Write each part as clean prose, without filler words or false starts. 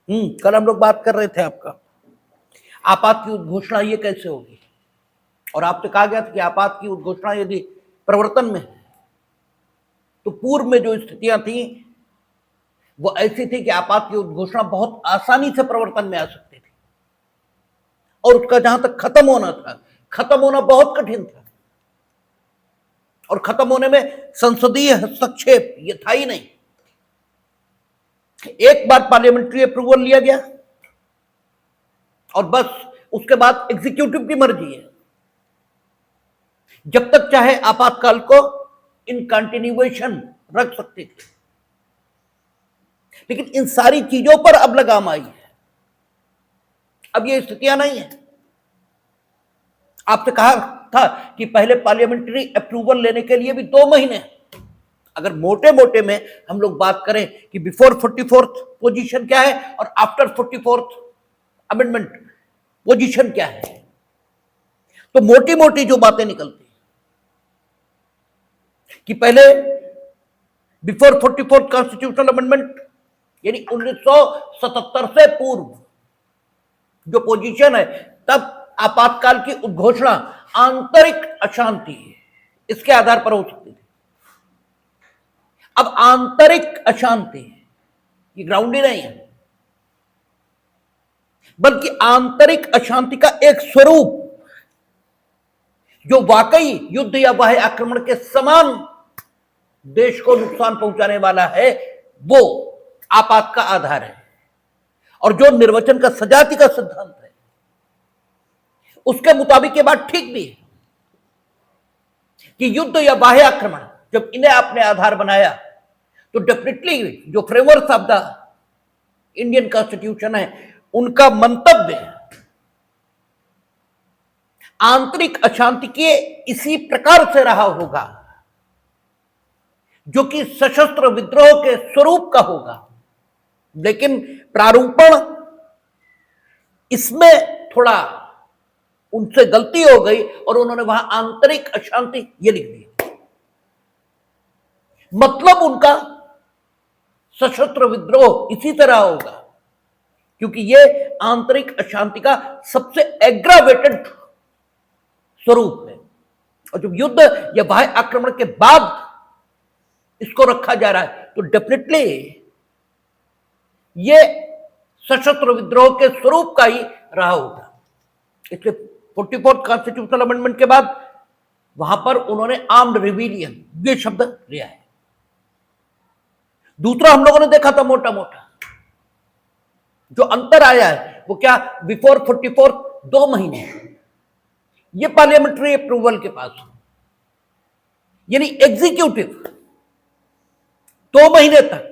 कल हम लोग बात कर रहे थे आपका आपात की उद्घोषणा ये कैसे होगी, और आपसे कहा गया था कि आपात की उद्घोषणा यदि प्रवर्तन में है तो पूर्व में जो स्थितियां थी वो ऐसी थी कि आपात की उद्घोषणा बहुत आसानी से प्रवर्तन में आ सकती थी और उसका जहां तक खत्म होना था, खत्म होना बहुत कठिन था और खत्म होने में संसदीय हस्तक्षेप ये था ही नहीं। एक बार पार्लियामेंट्री अप्रूवल लिया गया और बस उसके बाद एग्जीक्यूटिव की मर्जी है, जब तक चाहे आपातकाल को इन कंटिन्यूएशन रख सकती थी। लेकिन इन सारी चीजों पर अब लगाम आई है, अब ये स्थितियां नहीं है। आपसे कहा था कि पहले पार्लियामेंट्री अप्रूवल लेने के लिए भी 2 महीने, अगर मोटे मोटे में हम लोग बात करें कि बिफोर 44th पोजीशन क्या है और आफ्टर 44th अमेंडमेंट पोजीशन क्या है, तो मोटी मोटी जो बातें निकलती कि पहले बिफोर 44th कॉन्स्टिट्यूशनल अमेंडमेंट यानी 1977 से पूर्व जो पोजीशन है, तब आपातकाल की उद्घोषणा आंतरिक अशांति इसके आधार पर हो सकती थी। अब आंतरिक अशांति ये ग्राउंड ही नहीं है, बल्कि आंतरिक अशांति का एक स्वरूप जो वाकई युद्ध या बाह्य आक्रमण के समान देश को नुकसान पहुंचाने वाला है, वो आपात का आधार है। और जो निर्वचन का सजाती का सिद्धांत है उसके मुताबिक ये बात ठीक भी है कि युद्ध या बाह्य आक्रमण जब इन्हें आपने आधार बनाया तो डेफिनेटली जो framework of the Indian constitution है उनका मंतव्य आंतरिक अशांति के इसी प्रकार से रहा होगा जो कि सशस्त्र विद्रोह के स्वरूप का होगा। लेकिन प्रारूपण इसमें थोड़ा उनसे गलती हो गई और उन्होंने वहां आंतरिक अशांति ये लिख दिया, मतलब उनका सशस्त्र विद्रोह इसी तरह होगा क्योंकि ये आंतरिक अशांति का सबसे एग्रावेटेड स्वरूप है। और जब युद्ध या बाह्य आक्रमण के बाद इसको रखा जा रहा है तो डेफिनेटली ये सशस्त्र विद्रोह के स्वरूप का ही रहा होगा। इसलिए 44th कॉन्स्टिट्यूशनल अमेंडमेंट के बाद वहां पर उन्होंने आर्म्ड रिबेलियन ये शब्द लिया है। दूसरा हम लोगों ने देखा था मोटा मोटा जो अंतर आया है वो क्या, बिफोर 44th 2 महीने ये पार्लियामेंट्री अप्रूवल के पास, यानी एग्जीक्यूटिव 2 महीने तक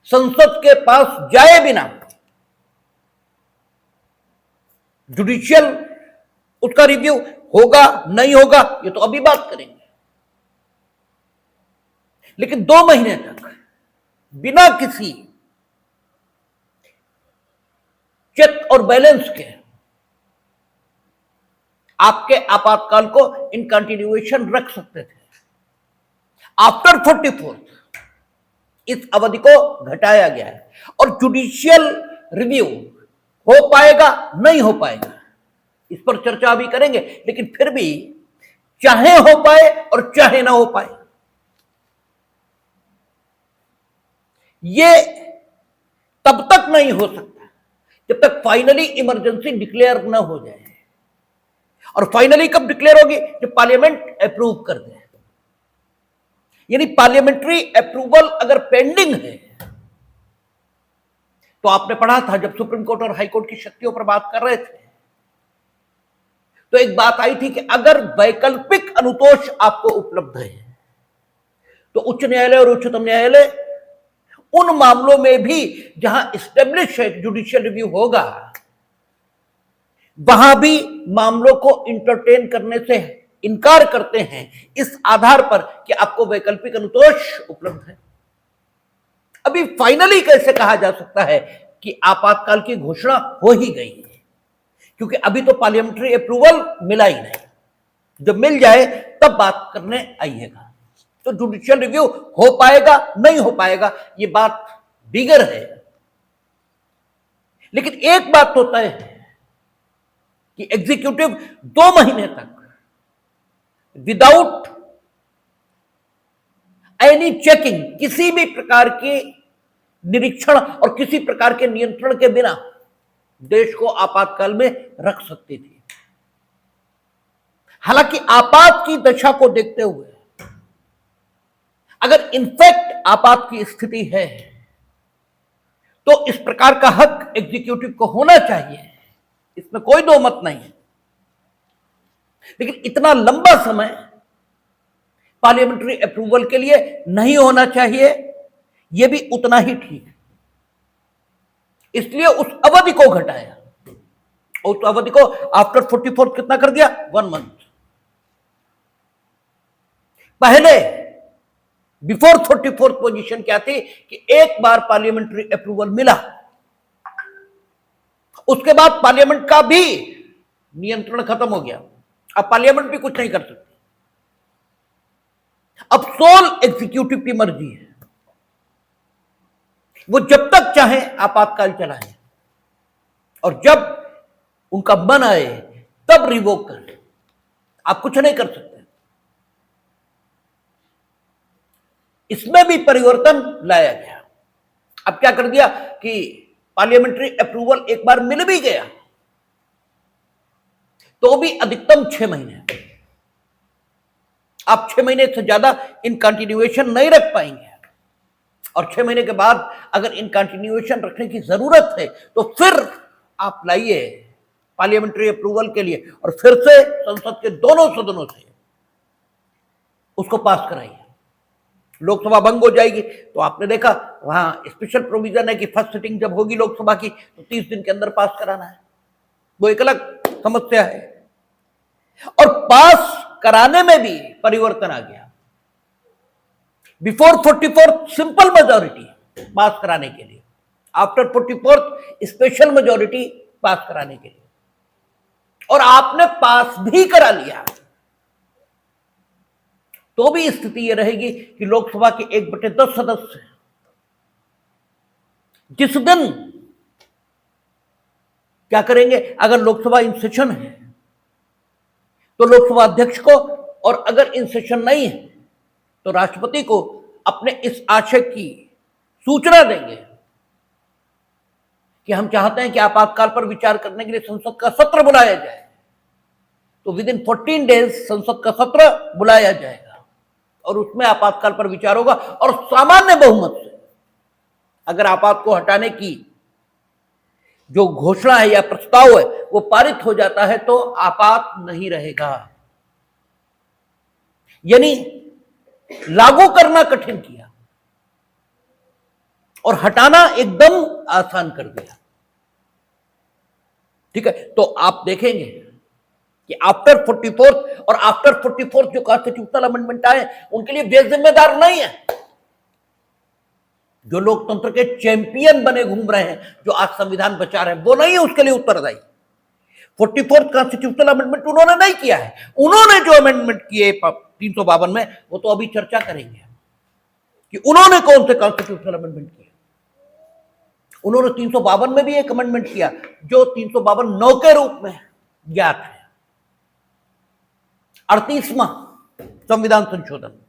संसद के पास जाए बिना जुडिशियल उसका रिव्यू होगा नहीं होगा ये तो अभी बात करेंगे, लेकिन 2 महीने तक बिना किसी चेक और बैलेंस के आपके आपातकाल को इन कंटिन्यूएशन रख सकते थे। आफ्टर 44th इस अवधि को घटाया गया है और जुडिशियल रिव्यू हो पाएगा नहीं हो पाएगा इस पर चर्चा अभी करेंगे, लेकिन फिर भी चाहे हो पाए और चाहे ना हो पाए ये तब तक नहीं हो सकता जब तक फाइनली इमरजेंसी डिक्लेयर ना हो जाए। और फाइनली कब डिक्लेयर होगी, जब पार्लियामेंट अप्रूव कर दे। यानी पार्लियामेंट्री अप्रूवल अगर पेंडिंग है तो आपने पढ़ा था जब सुप्रीम कोर्ट और हाई कोर्ट की शक्तियों पर बात कर रहे थे तो एक बात आई थी कि अगर वैकल्पिक अनुतोष आपको उपलब्ध है तो उच्च न्यायालय और उच्चतम न्यायालय उन मामलों में भी जहां एस्टेब्लिश है जुडिशियल रिव्यू होगा वहां भी मामलों को इंटरटेन करने से इनकार करते हैं इस आधार पर कि आपको वैकल्पिक अनुतोष उपलब्ध है। अभी फाइनली कैसे कहा जा सकता है कि आपातकाल की घोषणा हो ही गई है, क्योंकि अभी तो पार्लियामेंट्री अप्रूवल मिला ही नहीं, जब मिल जाए तब बात करने आइएगा। तो जुडिशियल रिव्यू हो पाएगा नहीं हो पाएगा ये बात बिगर है, लेकिन एक बात तो तय है कि एग्जीक्यूटिव 2 महीने तक विदाउट एनी चेकिंग, किसी भी प्रकार के निरीक्षण और किसी प्रकार के नियंत्रण के बिना देश को आपातकाल में रख सकती थी। हालांकि आपात की दशा को देखते हुए अगर इनफैक्ट आपात की स्थिति है तो इस प्रकार का हक एग्जीक्यूटिव को होना चाहिए, इसमें कोई दो मत नहीं है। लेकिन इतना लंबा समय पार्लियामेंट्री अप्रूवल के लिए नहीं होना चाहिए, यह भी उतना ही ठीक है। इसलिए उस अवधि को घटाया, उस अवधि को आफ्टर 44 कितना कर दिया, 1 मंथ। पहले बिफोर 44 पोजीशन क्या थी कि एक बार पार्लियामेंट्री अप्रूवल मिला, उसके बाद पार्लियामेंट का भी नियंत्रण खत्म हो गया, अब पार्लियामेंट भी कुछ नहीं कर सकती। अब सोल एग्जीक्यूटिव की मर्जी है, वो जब तक चाहे आपातकाल चलाए और जब उनका मन आए तब रिवोक कर ले, आप कुछ नहीं कर सकते। इसमें भी परिवर्तन लाया गया। अब क्या कर दिया कि पार्लियामेंट्री अप्रूवल एक बार मिल भी गया तो भी अधिकतम 6 महीने, आप 6 महीने से ज्यादा इन कंटिन्यूएशन नहीं रख पाएंगे। और 6 महीने के बाद अगर इन कंटिन्यूएशन रखने की जरूरत है तो फिर आप लाइए पार्लियामेंट्री अप्रूवल के लिए और फिर से संसद के दोनों सदनों से उसको पास कराइए। लोकसभा भंग हो जाएगी तो आपने देखा वहां स्पेशल प्रोविजन है कि फर्स्ट सिटिंग जब होगी लोकसभा की तो 30 दिन के अंदर पास कराना है, वो एक अलग समस्या है। और पास कराने में भी परिवर्तन आ गया। बिफोर 44 सिंपल मेजॉरिटी पास कराने के लिए, आफ्टर 44 स्पेशल मेजॉरिटी पास कराने के लिए, और आपने पास भी करा लिया तो भी स्थिति यह रहेगी कि लोकसभा के 1/10 सदस्य जिस दिन क्या करेंगे, अगर लोकसभा इन सेशन है तो लोकसभा अध्यक्ष को, और अगर इन सेशन नहीं है तो राष्ट्रपति को अपने इस आशय की सूचना देंगे कि हम चाहते हैं कि आपातकाल पर विचार करने के लिए संसद का सत्र बुलाया जाए। तो विद इन 14 डेज संसद का सत्र बुलाया जाएगा और उसमें आपातकाल पर विचार होगा और सामान्य बहुमत से अगर आपात को हटाने की जो घोषणा है या प्रस्ताव है वो पारित हो जाता है तो आपात नहीं रहेगा। यानी लागू करना कठिन किया और हटाना एकदम आसान कर दिया। ठीक है, तो आप देखेंगे कि आफ्टर 44 और आफ्टर 44 जो कॉन्स्टिट्यूशनल अमेंडमेंट आए उनके लिए बेजिम्मेदार नहीं है। जो लोकतंत्र के चैंपियन बने घूम रहे हैं, जो आज संविधान बचा रहे हैं, वो नहीं है उसके लिए उत्तरदायी। 44 कॉन्स्टिट्यूशनल अमेंडमेंट उन्होंने नहीं किया है। उन्होंने जो अमेंडमेंट किए 352 में, वो तो अभी चर्चा करेंगे कि उन्होंने कौन से कॉन्स्टिट्यूशनल अमेंडमेंट किए। उन्होंने 352 में भी एक अमेंडमेंट किया जो 352 के रूप में ज्ञात है, 38वां संविधान संशोधन,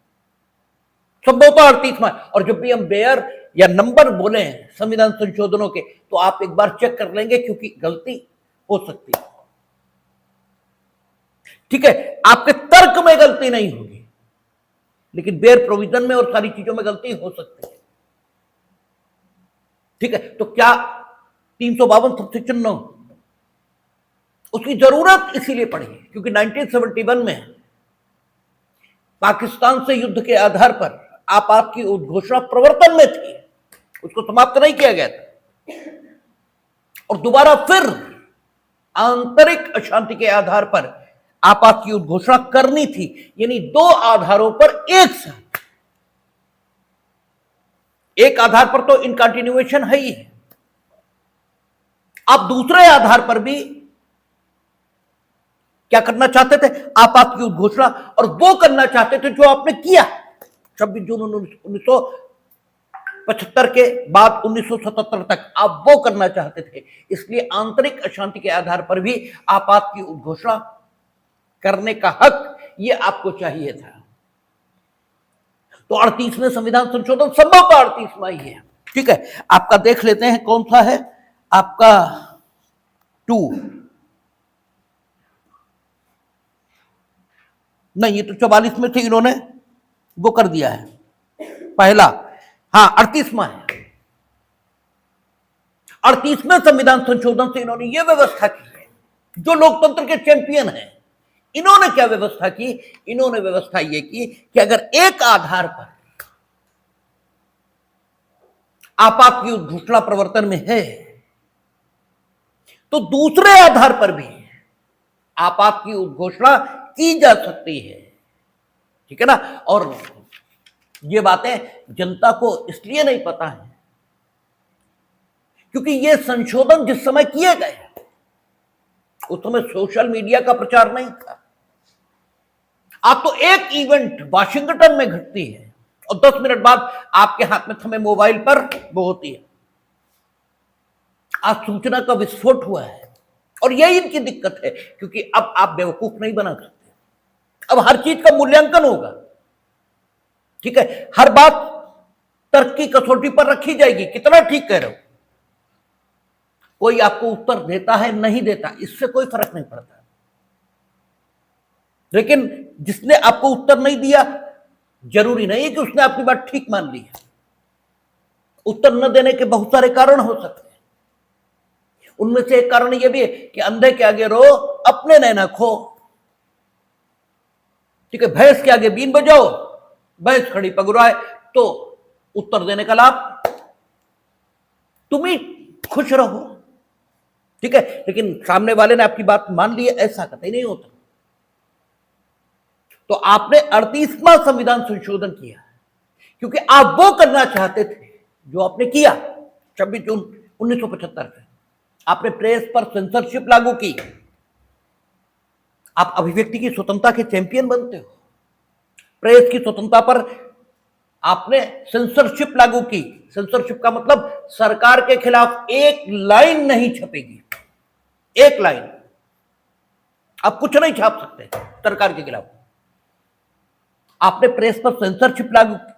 संभवतः 38वां। और जब भी हम बेयर या नंबर बोले हैं संविधान संशोधनों के तो आप एक बार चेक कर लेंगे क्योंकि गलती हो सकती है। ठीक है, आपके तर्क में गलती नहीं होगी लेकिन बेयर प्रोविजन में और सारी चीजों में गलती हो सकती है। ठीक है, तो क्या 352 सबसेक्शन 9 उसकी जरूरत इसीलिए पड़ी क्योंकि 1971 में पाकिस्तान से युद्ध के आधार पर आपात की उद्घोषणा प्रवर्तन में थी, उसको समाप्त नहीं किया गया था और दोबारा फिर आंतरिक अशांति के आधार पर आपात की उद्घोषणा करनी थी। यानी 2 आधारों पर एक साथ, एक आधार पर तो इनकंटिन्यूएशन है ही है, आप दूसरे आधार पर भी क्या करना चाहते थे, आपात की उद्घोषणा, और वो करना चाहते थे जो आपने किया 26 जून 19 75 के बाद 1977 तक आप वो करना चाहते थे, इसलिए आंतरिक अशांति के आधार पर भी आपात की उद्घोषणा करने का हक ये आपको चाहिए था। तो 38वें संविधान संशोधन संभवतः 38वां ही है। ठीक है, आपका देख लेते हैं कौन सा है आपका 2, नहीं ये तो 44 में थे, इन्होंने वो कर दिया है पहला, हाँ 38वां है। 38वें संविधान संशोधन से इन्होंने ये व्यवस्था की है, जो लोकतंत्र के चैंपियन हैं, इन्होंने क्या व्यवस्था की, इन्होंने व्यवस्था ये की कि अगर एक आधार पर आपात की उद्घोषणा प्रवर्तन में है तो दूसरे आधार पर भी आपात की उद्घोषणा की जा सकती है। ठीक है ना। और ये बातें जनता को इसलिए नहीं पता है क्योंकि ये संशोधन जिस समय किए गए उस समय सोशल मीडिया का प्रचार नहीं था। आप तो एक इवेंट वाशिंगटन में घटती है और 10 मिनट बाद आपके हाथ में थमे मोबाइल पर वो होती है। आज सूचना का विस्फोट हुआ है और यही इनकी दिक्कत है, क्योंकि अब आप बेवकूफ नहीं बना सकते, अब हर चीज का मूल्यांकन होगा। ठीक है, हर बात तर्क की कसौटी पर रखी जाएगी, कितना ठीक कह रहे हो। कोई आपको उत्तर देता है नहीं देता, इससे कोई फर्क नहीं पड़ता, लेकिन जिसने आपको उत्तर नहीं दिया जरूरी नहीं है कि उसने आपकी बात ठीक मान ली है। उत्तर न देने के बहुत सारे कारण हो सकते हैं, उनमें से एक कारण यह भी है कि अंधे के आगे रो अपने नैना खो। ठीक है, भैंस के आगे बीन बजाओ, भैंस खड़ी पगुराए, तो उत्तर देने का लाभ तुम ही खुश रहो। ठीक है, लेकिन सामने वाले ने आपकी बात मान ली है, ऐसा कतई नहीं होता। तो आपने 38वां संविधान संशोधन किया क्योंकि आप वो करना चाहते थे जो आपने किया 26 जून 1975 से। आपने प्रेस पर सेंसरशिप लागू की। आप अभिव्यक्ति की स्वतंत्रता के चैंपियन बनते हो, प्रेस की स्वतंत्रता पर आपने सेंसरशिप लागू की। सेंसरशिप का मतलब सरकार के खिलाफ एक लाइन नहीं छपेगी, एक लाइन, आप कुछ नहीं छाप सकते सरकार के खिलाफ। आपने प्रेस पर सेंसरशिप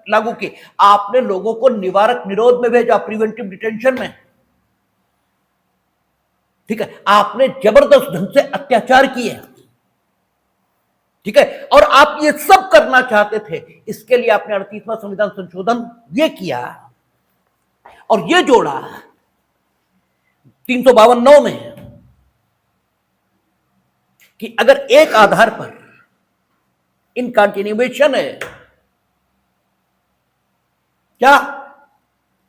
लागू की। आपने लोगों को निवारक निरोध में भेजा, प्रिवेंटिव डिटेंशन में। ठीक है, आपने जबरदस्त ढंग से अत्याचार किए। ठीक है, और आप ये सब करना चाहते थे, इसके लिए आपने 38वां संविधान संशोधन ये किया और ये जोड़ा 352 में कि अगर एक आधार पर इन कंटिन्यूएशन है, क्या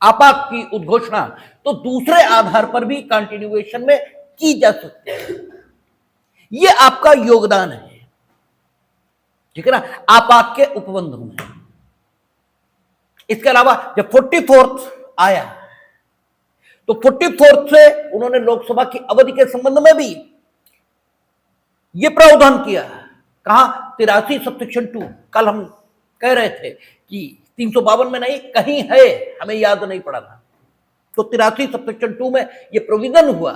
आपात की उद्घोषणा, तो दूसरे आधार पर भी कंटिन्यूएशन में की जा सकती है। यह आपका योगदान है। ठीक है ना, आपात के उपबंधों में। इसके अलावा जब 44th आया तो 44th से उन्होंने लोकसभा की अवधि के संबंध में भी यह प्रावधान किया। कहा 83 सबसेक्शन 2, कल हम कह रहे थे कि 352 में नहीं, कहीं है, हमें याद नहीं पड़ा था। तो 83 सबसेक्शन 2 में यह प्रोविजन हुआ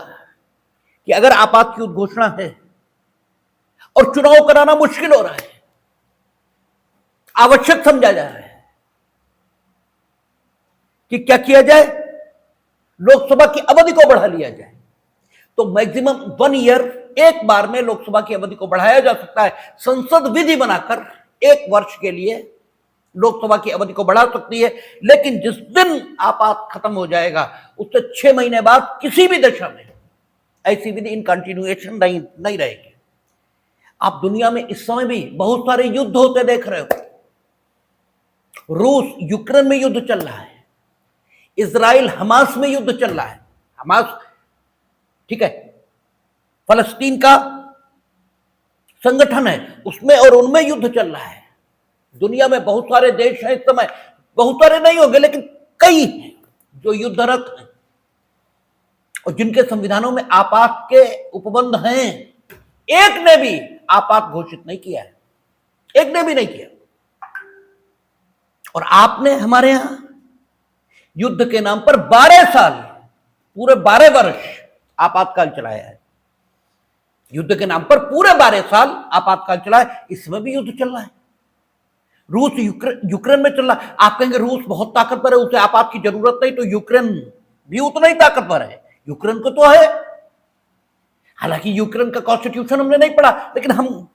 कि अगर आपात की उद्घोषणा है और चुनाव कराना मुश्किल हो रहा है, आवश्यक समझा जा रहा है कि क्या किया जाए, लोकसभा की अवधि को बढ़ा लिया जाए। तो मैक्सिमम 1 ईयर, एक बार में लोकसभा की अवधि को बढ़ाया जा सकता है। संसद विधि बनाकर 1 वर्ष के लिए लोकसभा की अवधि को बढ़ा सकती है, लेकिन जिस दिन आपात खत्म हो जाएगा उससे 6 महीने बाद किसी भी दशा में ऐसी विधि इन कंटिन्यूएशन नहीं रहेगी। आप दुनिया में इस समय भी बहुत सारे युद्ध होते देख रहे हो। रूस यूक्रेन में युद्ध चल रहा है, इजराइल हमास में युद्ध चल रहा है। हमास, ठीक है, फलस्तीन का संगठन है, उसमें और उनमें युद्ध चल रहा है। दुनिया में बहुत सारे देश हैं इस समय, बहुत सारे नहीं होंगे लेकिन कई हैं जो युद्धरत हैं और जिनके संविधानों में आपात के उपबंध हैं। एक ने भी आपात घोषित नहीं किया है, एक ने भी नहीं किया। और आपने हमारे यहां युद्ध के नाम पर 12 साल, पूरे 12 वर्ष आपातकाल चलाया है। युद्ध के नाम पर पूरे 12 साल आपातकाल चला है। इस समय भी युद्ध चल रहा है। रूस यूक्रेन में चल रहा है। आप कहेंगे रूस बहुत ताकतवर है, उसे आपात की जरूरत नहीं, तो यूक्रेन भी उतना ही ताकतवर है। यूक्रेन को तो है, हालांकि यूक्रेन का कॉन्स्टिट्यूशन हमने नहीं पढ़ा, लेकिन हम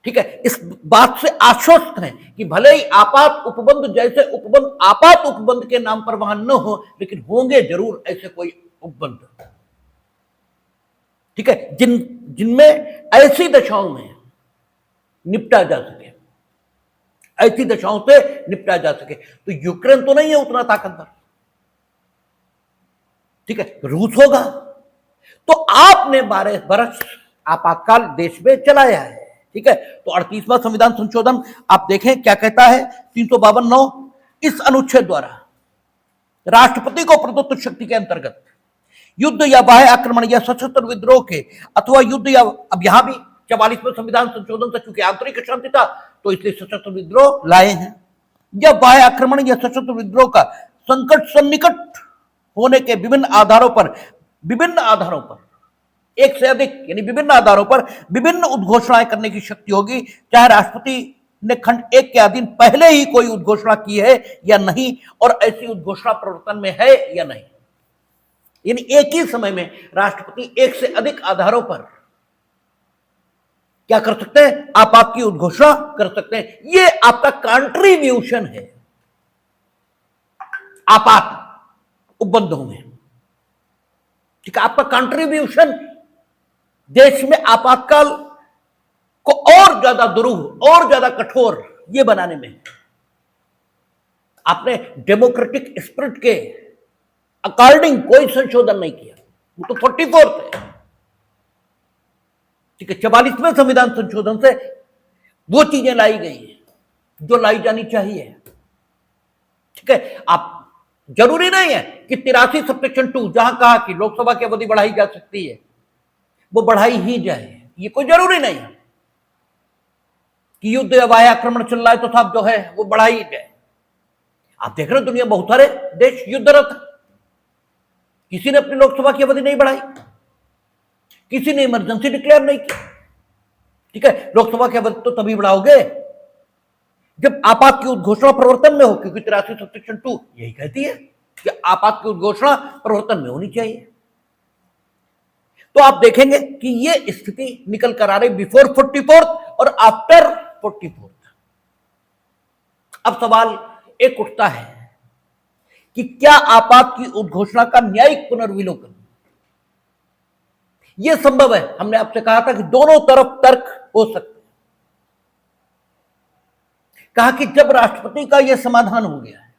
ठीक है इस बात से आश्वस्त हैं कि भले ही आपात उपबंध जैसे उपबंध आपात उपबंध के नाम पर वहां न हो, लेकिन होंगे जरूर ऐसे कोई उपबंध, ठीक है, जिनमें ऐसी दशाओं में निपटा जा सके, ऐसी दशाओं से निपटा जा सके। तो यूक्रेन तो नहीं है उतना ताकतवर, ठीक है, रूस होगा। तो आपने 12 वर्ष आपातकाल देश में चलाया है, ठीक है। तो 38वां संविधान संशोधन आप देखें क्या कहता है, 352(9) इस अनुच्छेद द्वारा राष्ट्रपति को प्रदत्त शक्ति के अंतर्गत युद्ध या बाह्य आक्रमण या सशस्त्र विद्रोह के अथवा युद्ध या, अब यहां भी 44वें संविधान संशोधन से चूंकि आंतरिक शांति था तो इसलिए सशस्त्र विद्रोह लाए हैं, या बाह्य आक्रमण या सशस्त्र विद्रोह का संकट सन्निकट होने के विभिन्न आधारों पर एक से अधिक यानी विभिन्न आधारों पर विभिन्न उद्घोषणाएं करने की शक्ति होगी, चाहे राष्ट्रपति ने खंड 1 के अधीन पहले ही कोई उद्घोषणा की है या नहीं, और ऐसी उद्घोषणा प्रवर्तन में है या नहीं। यानी एक ही समय में राष्ट्रपति एक से अधिक आधारों पर क्या कर सकते हैं, आपात की उद्घोषणा कर सकते हैं। यह आपका कंट्रीब्यूशन है आपात उपबंधों में, ठीक है, आपका कंट्रीब्यूशन देश में आपातकाल को और ज्यादा दुरूह, और ज्यादा कठोर ये बनाने में। आपने डेमोक्रेटिक स्पिरिट के अकॉर्डिंग कोई संशोधन नहीं किया, वो तो 44th है, ठीक है। 44वें संविधान संशोधन से वो चीजें लाई गई हैं जो लाई जानी चाहिए, ठीक है। आप जरूरी नहीं है कि 83 सबसेक्शन 2 जहां कहा कि लोकसभा की अवधि बढ़ाई जा सकती है वो बढ़ाई ही जाए, ये कोई जरूरी नहीं है कि युद्ध या बाह्य आक्रमण चल रहा है तो साहब जो है वो बढ़ाई ही जाए। आप देख रहे हो दुनिया बहुत सारे देश युद्धरत, किसी ने अपनी लोकसभा की अवधि नहीं बढ़ाई, किसी ने इमरजेंसी डिक्लेयर नहीं की, ठीक है। लोकसभा की अवधि तो तभी बढ़ाओगे जब आपात की उद्घोषणा प्रवर्तन में हो, क्योंकि 83 सबसेक्शन 2 यही कहती है कि आपात की उद्घोषणा प्रवर्तन में होनी चाहिए। तो आप देखेंगे कि ये स्थिति निकल कर आ रही बिफोर 44th और आफ्टर 44th। अब सवाल एक उठता है कि क्या आपात की उद्घोषणा का न्यायिक पुनर्विलोकन यह संभव है। हमने आपसे कहा था कि दोनों तरफ तर्क हो सकते हैं। कहा कि जब राष्ट्रपति का यह समाधान हो गया है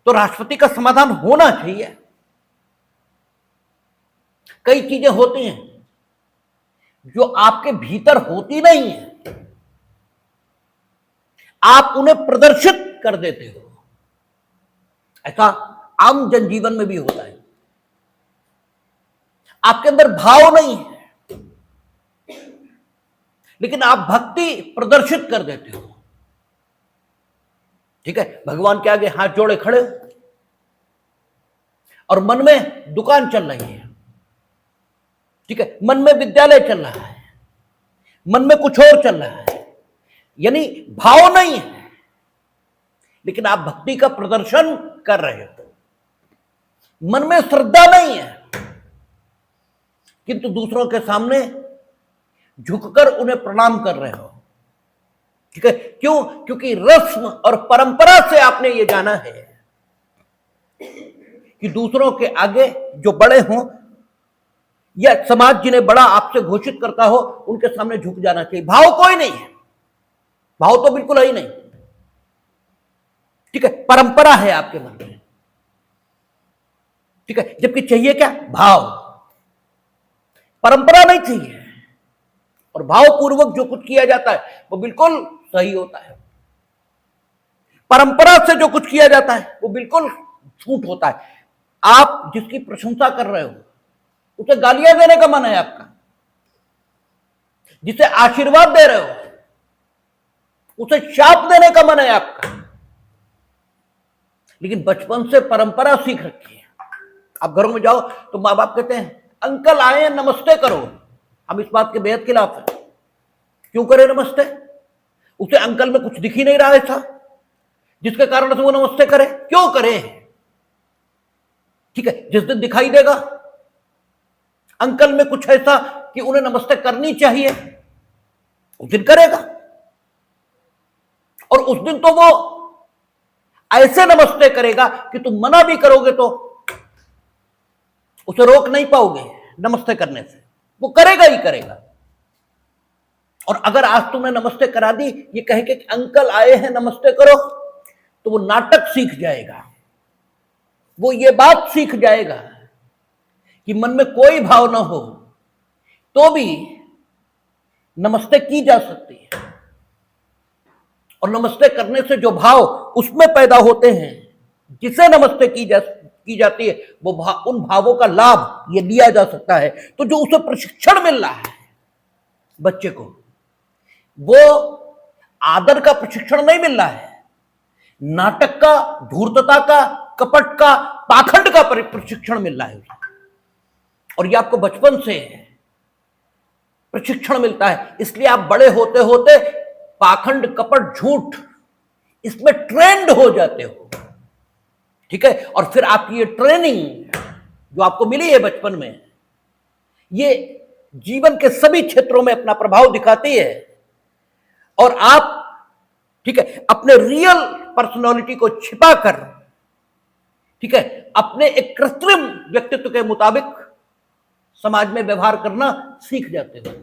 तो राष्ट्रपति का समाधान होना चाहिए। कई चीजें होती हैं जो आपके भीतर होती नहीं है, आप उन्हें प्रदर्शित कर देते हो। ऐसा आम जनजीवन में भी होता है। आपके अंदर भाव नहीं है लेकिन आप भक्ति प्रदर्शित कर देते हो, ठीक है। भगवान के आगे हाथ जोड़े खड़े हो और मन में दुकान चल रही है, ठीक है, मन में विद्यालय चल रहा है, मन में कुछ और चल रहा है, यानी भाव नहीं है लेकिन आप भक्ति का प्रदर्शन कर रहे हो। मन में श्रद्धा नहीं है किंतु दूसरों के सामने झुककर उन्हें प्रणाम कर रहे हो, ठीक है। क्यों? क्योंकि रस्म और परंपरा से आपने ये जाना है कि दूसरों के आगे जो बड़े हों या समाज जिन्हें बड़ा आपसे घोषित करता हो उनके सामने झुक जाना चाहिए। भाव कोई नहीं है, भाव तो बिल्कुल ही नहीं, ठीक है। परंपरा है आपके मन में, ठीक है, जबकि चाहिए क्या? भाव। परंपरा नहीं चाहिए और भाव पूर्वक जो कुछ किया जाता है वो बिल्कुल सही होता है। परंपरा से जो कुछ किया जाता है वो बिल्कुल झूठ होता है। आप जिसकी प्रशंसा कर रहे हो उसे गालियां देने का मन है आपका, जिसे आशीर्वाद दे रहे हो उसे शाप देने का मन है आपका, लेकिन बचपन से परंपरा सीख रखी है। आप घरों में जाओ तो माँ बाप कहते हैं अंकल आए हैं नमस्ते करो। हम इस बात के बेहद खिलाफ हैं। क्यों करे नमस्ते? उसे अंकल में कुछ दिख ही नहीं रहा है था जिसके कारण से वो नमस्ते करे। क्यों करे? ठीक है, जिस दिन दिखाई देगा अंकल में कुछ ऐसा कि उन्हें नमस्ते करनी चाहिए, उस दिन करेगा। और उस दिन तो वो ऐसे नमस्ते करेगा कि तुम मना भी करोगे तो उसे रोक नहीं पाओगे नमस्ते करने से, वो करेगा ही करेगा। और अगर आज तुमने नमस्ते करा दी ये कह के कि अंकल आए हैं नमस्ते करो, तो वो नाटक सीख जाएगा। वो ये बात सीख जाएगा कि मन में कोई भाव ना हो तो भी नमस्ते की जा सकती है। और नमस्ते करने से जो भाव उसमें पैदा होते हैं, जिसे नमस्ते की जाती है, वो उन भावों का लाभ ये लिया जा सकता है। तो जो उसे प्रशिक्षण मिल रहा है बच्चे को, वो आदर का प्रशिक्षण नहीं मिल रहा है, नाटक का, धूर्तता का, कपट का, पाखंड का प्रशिक्षण मिल रहा है उसे। और ये आपको बचपन से प्रशिक्षण मिलता है, इसलिए आप बड़े होते होते पाखंड, कपट, झूठ इसमें ट्रेंड हो जाते हो। ठीक है, और फिर आपकी ये ट्रेनिंग जो आपको मिली है बचपन में, ये जीवन के सभी क्षेत्रों में अपना प्रभाव दिखाती है। और आप, ठीक है, अपने रियल पर्सनालिटी को छिपाकर, ठीक है, अपने एक कृत्रिम व्यक्तित्व के मुताबिक समाज में व्यवहार करना सीख जाते हो।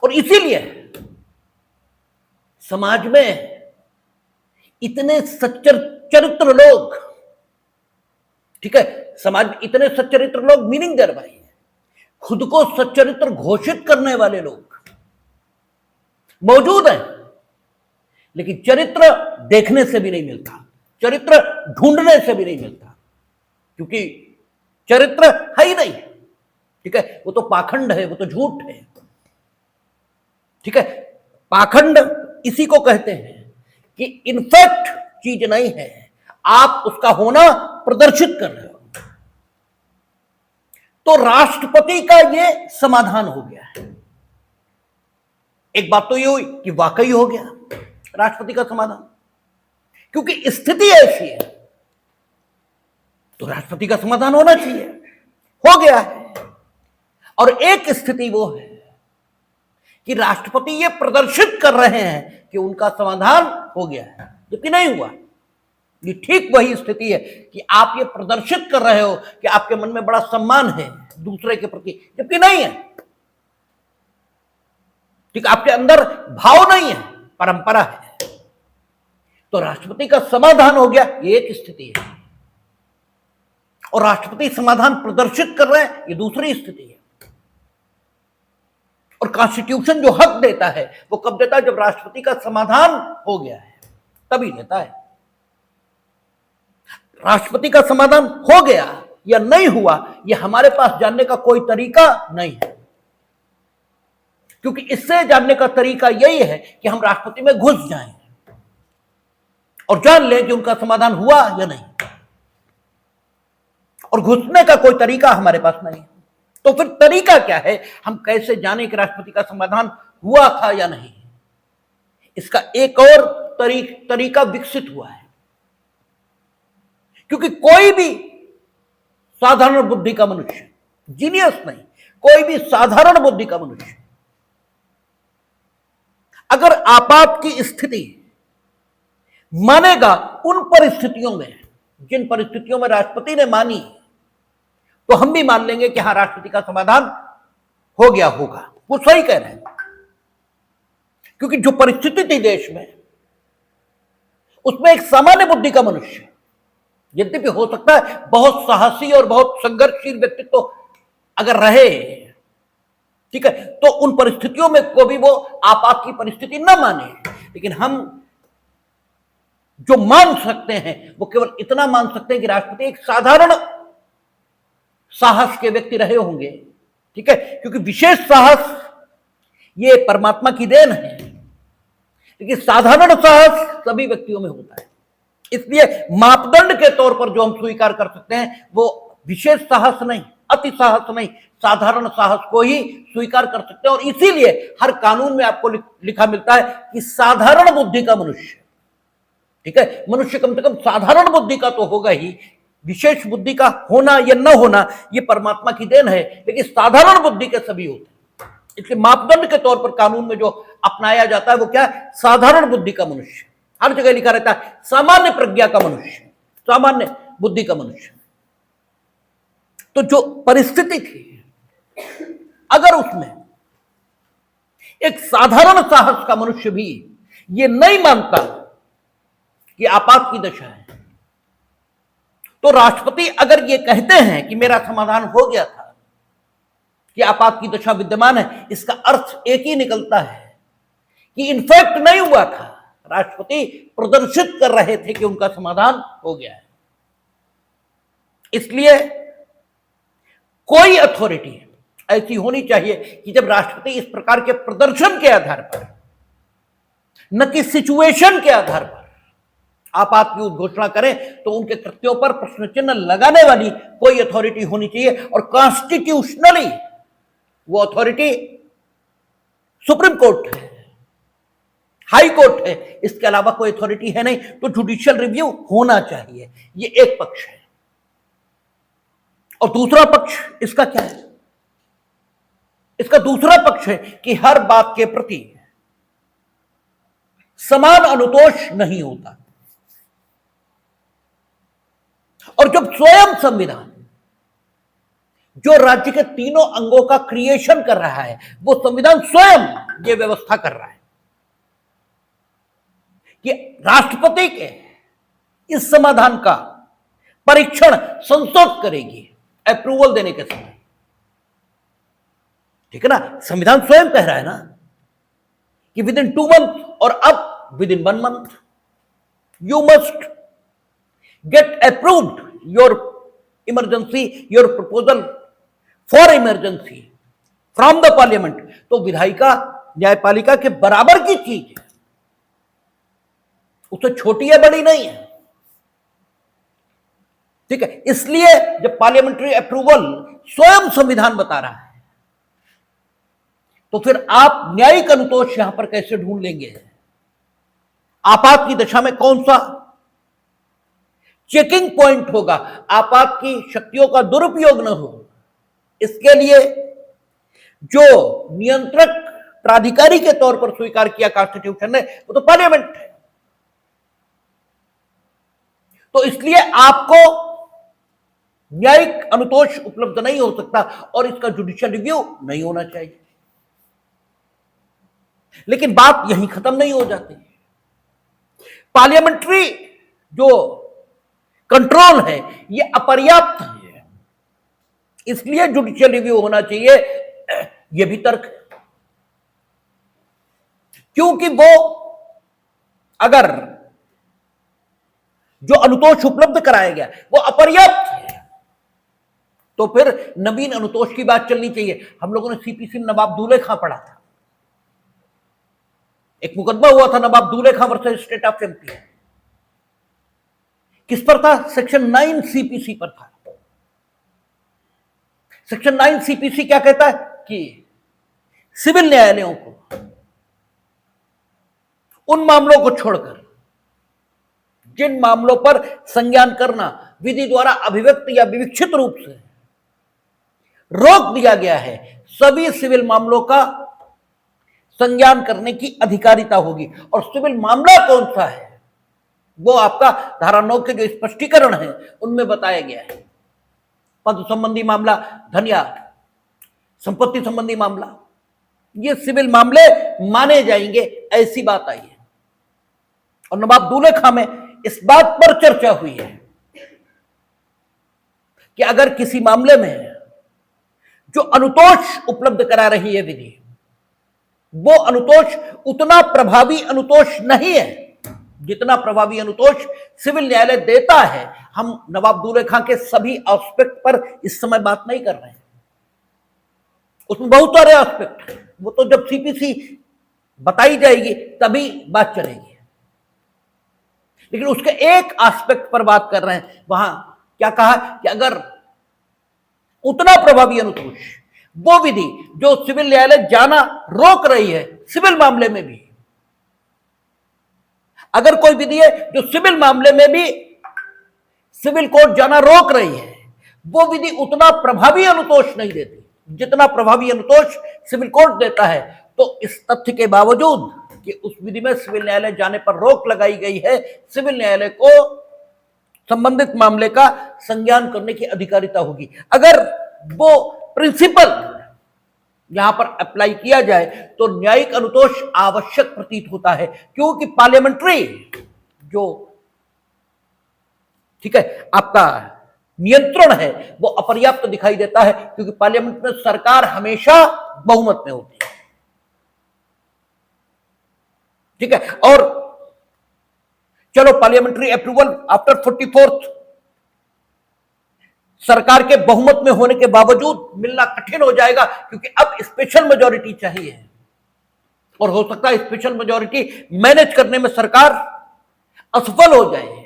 और इसीलिए समाज में इतने सच्चरित्र लोग, ठीक है, समाज में इतने सच्चरित्र लोग मीनिंग दे रहे हैं, खुद को सच्चरित्र घोषित करने वाले लोग मौजूद हैं, लेकिन चरित्र देखने से भी नहीं मिलता, चरित्र ढूंढने से भी नहीं मिलता, क्योंकि चरित्र है ही नहीं। ठीक है, वो तो पाखंड है, वो तो झूठ है। ठीक है, पाखंड इसी को कहते हैं कि इनफैक्ट चीज नहीं है, आप उसका होना प्रदर्शित कर रहे हो। तो राष्ट्रपति का ये समाधान हो गया है। एक बात तो ये हुई कि वाकई हो गया राष्ट्रपति का समाधान, क्योंकि स्थिति ऐसी है तो राष्ट्रपति का समाधान होना चाहिए, हो गया है। और एक स्थिति वो है कि राष्ट्रपति ये प्रदर्शित कर रहे हैं कि उनका समाधान हो गया है, जबकि नहीं हुआ। ये ठीक वही स्थिति है कि आप ये प्रदर्शित कर रहे हो कि आपके मन में बड़ा सम्मान है दूसरे के प्रति, जबकि नहीं है। ठीक, आपके अंदर भाव नहीं है, परंपरा है। तो राष्ट्रपति का समाधान हो गया, ये एक स्थिति है, और राष्ट्रपति समाधान प्रदर्शित कर रहे हैं, ये दूसरी स्थिति है। और कॉन्स्टिट्यूशन जो हक देता है वो कब देता है? जब राष्ट्रपति का समाधान हो गया है तभी देता है। राष्ट्रपति का समाधान हो गया या नहीं हुआ, ये हमारे पास जानने का कोई तरीका नहीं है, क्योंकि इससे जानने का तरीका यही है कि हम राष्ट्रपति में घुस जाएं और जान लें कि उनका समाधान हुआ या नहीं। और घुसने का कोई तरीका हमारे पास नहीं है। तो फिर तरीका क्या है? हम कैसे जाने कि राष्ट्रपति का समाधान हुआ था या नहीं? इसका एक और तरीका विकसित हुआ है, क्योंकि कोई भी साधारण बुद्धि का मनुष्य, जीनियस नहीं, कोई भी साधारण बुद्धि का मनुष्य अगर आपात की स्थिति मानेगा उन परिस्थितियों में, जिन परिस्थितियों में राष्ट्रपति ने मानी, तो हम भी मान लेंगे कि हाँ राष्ट्रपति का समाधान हो गया होगा। वो सही कह रहे हैं, क्योंकि जो परिस्थिति थी देश में, उसमें एक सामान्य बुद्धि का मनुष्य, यद्यपि हो सकता है बहुत साहसी और बहुत संघर्षशील व्यक्तित्व अगर रहे, ठीक है, तो उन परिस्थितियों में को भी वो आपात की परिस्थिति न माने, लेकिन हम जो मान सकते हैं वो केवल इतना मान सकते हैं कि राष्ट्रपति एक साधारण साहस के व्यक्ति रहे होंगे। ठीक है, क्योंकि विशेष साहस ये परमात्मा की देन है, लेकिन साधारण साहस सभी व्यक्तियों में होता है। इसलिए मापदंड के तौर पर जो हम स्वीकार कर सकते हैं वो विशेष साहस नहीं, अति साहस नहीं, साधारण साहस को ही स्वीकार कर सकते हैं। और इसीलिए हर कानून में आपको लिखा मिलता है कि साधारण बुद्धि का मनुष्य, ठीक है, मनुष्य कम से कम साधारण बुद्धि का तो होगा ही, विशेष बुद्धि का होना या न होना ये परमात्मा की देन है, लेकिन साधारण बुद्धि के सभी होते हैं। इसलिए मापदंड के तौर पर कानून में जो अपनाया जाता है वो क्या है? साधारण बुद्धि का मनुष्य। हर जगह लिखा रहता है सामान्य प्रज्ञा का मनुष्य, सामान्य बुद्धि का मनुष्य। तो जो परिस्थिति थी, अगर उसमें एक साधारण साहस का मनुष्य भी ये नहीं मानता कि आपात की दशा है, तो राष्ट्रपति अगर ये कहते हैं कि मेरा समाधान हो गया था, कि आपात की दशा विद्यमान है, इसका अर्थ एक ही निकलता है कि इनफैक्ट नहीं हुआ था, राष्ट्रपति प्रदर्शित कर रहे थे कि उनका समाधान हो गया है। इसलिए कोई अथॉरिटी ऐसी होनी चाहिए कि जब राष्ट्रपति इस प्रकार के प्रदर्शन के आधार पर, न कि सिचुएशन के आधार पर आपात की उद्घोषणा करें, तो उनके कृत्यों पर प्रश्न चिन्ह लगाने वाली कोई अथॉरिटी होनी चाहिए। और कॉन्स्टिट्यूशनली वो अथॉरिटी सुप्रीम कोर्ट है, हाई कोर्ट है, इसके अलावा कोई अथॉरिटी है नहीं। तो जुडिशियल रिव्यू होना चाहिए, ये एक पक्ष है। और दूसरा पक्ष इसका क्या है? इसका दूसरा पक्ष है कि हर बात के प्रति समान अनुतोष नहीं होता। और जब स्वयं संविधान जो राज्य के तीनों अंगों का क्रिएशन कर रहा है, वो संविधान स्वयं ये व्यवस्था कर रहा है कि राष्ट्रपति के इस समाधान का परीक्षण संसद करेगी अप्रूवल देने के समय, ठीक है ना। संविधान स्वयं कह रहा है ना कि विद इन 2 मंथ और अब with in 1 month you must get approved your emergency, your proposal for emergency from the parliament. तो विधायिका न्यायपालिका के बराबर की चीज है, उससे छोटी है बड़ी नहीं है, ठीक है। इसलिए जब पार्लियामेंट्री अप्रूवल स्वयं संविधान बता रहा है, तो फिर आप न्यायिक अनुतोष यहां पर कैसे ढूंढ लेंगे? आपात की दशा में कौन सा चेकिंग पॉइंट होगा, आपात की शक्तियों का दुरुपयोग न हो, इसके लिए जो नियंत्रक प्राधिकारी के तौर पर स्वीकार किया कॉन्स्टिट्यूशन ने, वो तो पार्लियामेंट है। तो इसलिए आपको न्यायिक अनुतोष उपलब्ध नहीं हो सकता और इसका जुडिशियल रिव्यू नहीं होना चाहिए। लेकिन बात यहीं खत्म नहीं हो जाती। पार्लियामेंट्री जो कंट्रोल है ये अपर्याप्त है, इसलिए जुडिशियल रिव्यू होना चाहिए, यह भी तर्क है। क्योंकि वो अगर जो अनुतोष उपलब्ध कराया गया वो अपर्याप्त है, तो फिर नवीन अनुतोष की बात चलनी चाहिए। हम लोगों ने सीपीसी में नवाब दूल्हे खां पढ़ा था, एक मुकदमा हुआ था नवाब दूल्हे खां वर्सेस स्टेट ऑफ एमपी। किस पर था? सेक्शन 9 सीपीसी पर था। सेक्शन 9 सीपीसी क्या कहता है कि सिविल न्यायालयों को उन मामलों को छोड़कर जिन मामलों पर संज्ञान करना विधि द्वारा अभिव्यक्त या विवक्षित रूप से रोक दिया गया है, सभी सिविल मामलों का संज्ञान करने की अधिकारिता होगी। और सिविल मामला कौन सा है वो आपका धारा 9 के जो स्पष्टीकरण है उनमें बताया गया है। पद संबंधी मामला, धन या संपत्ति संबंधी मामला, ये सिविल मामले माने जाएंगे, ऐसी बात आई है। और नवाब दूल्हे खां में इस बात पर चर्चा हुई है कि अगर किसी मामले में जो अनुतोष उपलब्ध करा रही है विधि, वो अनुतोष उतना प्रभावी अनुतोष नहीं है जितना प्रभावी अनुतोष सिविल न्यायालय देता है। हम नवाब दूल्हे खां के सभी एस्पेक्ट पर इस समय बात नहीं कर रहे हैं, उसमें बहुत सारे एस्पेक्ट हैं, वो तो जब सीपीसी बताई जाएगी तभी बात चलेगी। लेकिन उसके एक एस्पेक्ट पर बात कर रहे हैं। वहां क्या कहा कि अगर उतना प्रभावी अनुतोष वो विधि जो सिविल न्यायालय जाना रोक रही है सिविल मामले में भी, अगर कोई विधि है जो सिविल मामले में भी सिविल कोर्ट जाना रोक रही है, वो विधि उतना प्रभावी अनुतोष नहीं देती जितना प्रभावी अनुतोष सिविल कोर्ट देता है। तो इस तथ्य के बावजूद कि उस विधि में सिविल न्यायालय जाने पर रोक लगाई गई है, सिविल न्यायालय को संबंधित मामले का संज्ञान करने की अधिकारिता होगी। अगर वो प्रिंसिपल यहां पर अप्लाई किया जाए तो न्यायिक अनुतोष आवश्यक प्रतीत होता है, क्योंकि पार्लियामेंट्री जो ठीक है आपका नियंत्रण है वो अपर्याप्त दिखाई देता है, क्योंकि पार्लियामेंट में सरकार हमेशा बहुमत में होती है। ठीक है, और चलो पार्लियामेंट्री अप्रूवल आफ्टर 44th सरकार के बहुमत में होने के बावजूद मिलना कठिन हो जाएगा, क्योंकि अब स्पेशल मेजॉरिटी चाहिए और हो सकता है स्पेशल मेजॉरिटी मैनेज करने में सरकार असफल हो जाए।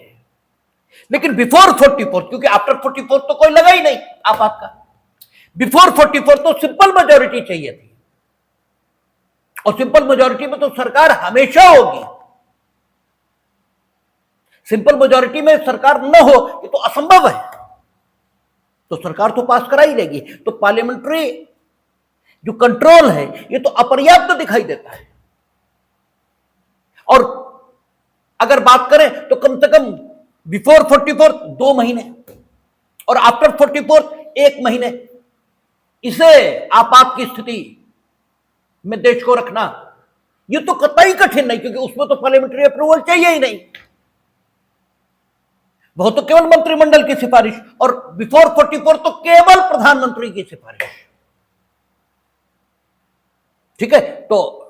लेकिन बिफोर 44, क्योंकि आफ्टर 44 तो कोई लगा ही नहीं आपात का, बिफोर 44 तो सिंपल मेजॉरिटी चाहिए थी, और सिंपल मेजॉरिटी में तो सरकार हमेशा होगी। सिंपल मेजॉरिटी में सरकार न हो ये तो असंभव है, तो सरकार तो पास करा ही लेगी। तो पार्लियामेंट्री जो कंट्रोल है ये तो अपर्याप्त दिखाई देता है। और अगर बात करें तो कम से कम बिफोर 44 2 महीने और आफ्टर 44 1 महीने, इसे आपात की स्थिति में देश को रखना ये तो कतई कठिन नहीं, क्योंकि उसमें तो पार्लियामेंट्री अप्रूवल चाहिए ही नहीं, वो तो केवल मंत्रिमंडल की सिफारिश, और बिफोर 44 तो केवल प्रधानमंत्री की सिफारिश। ठीक है, तो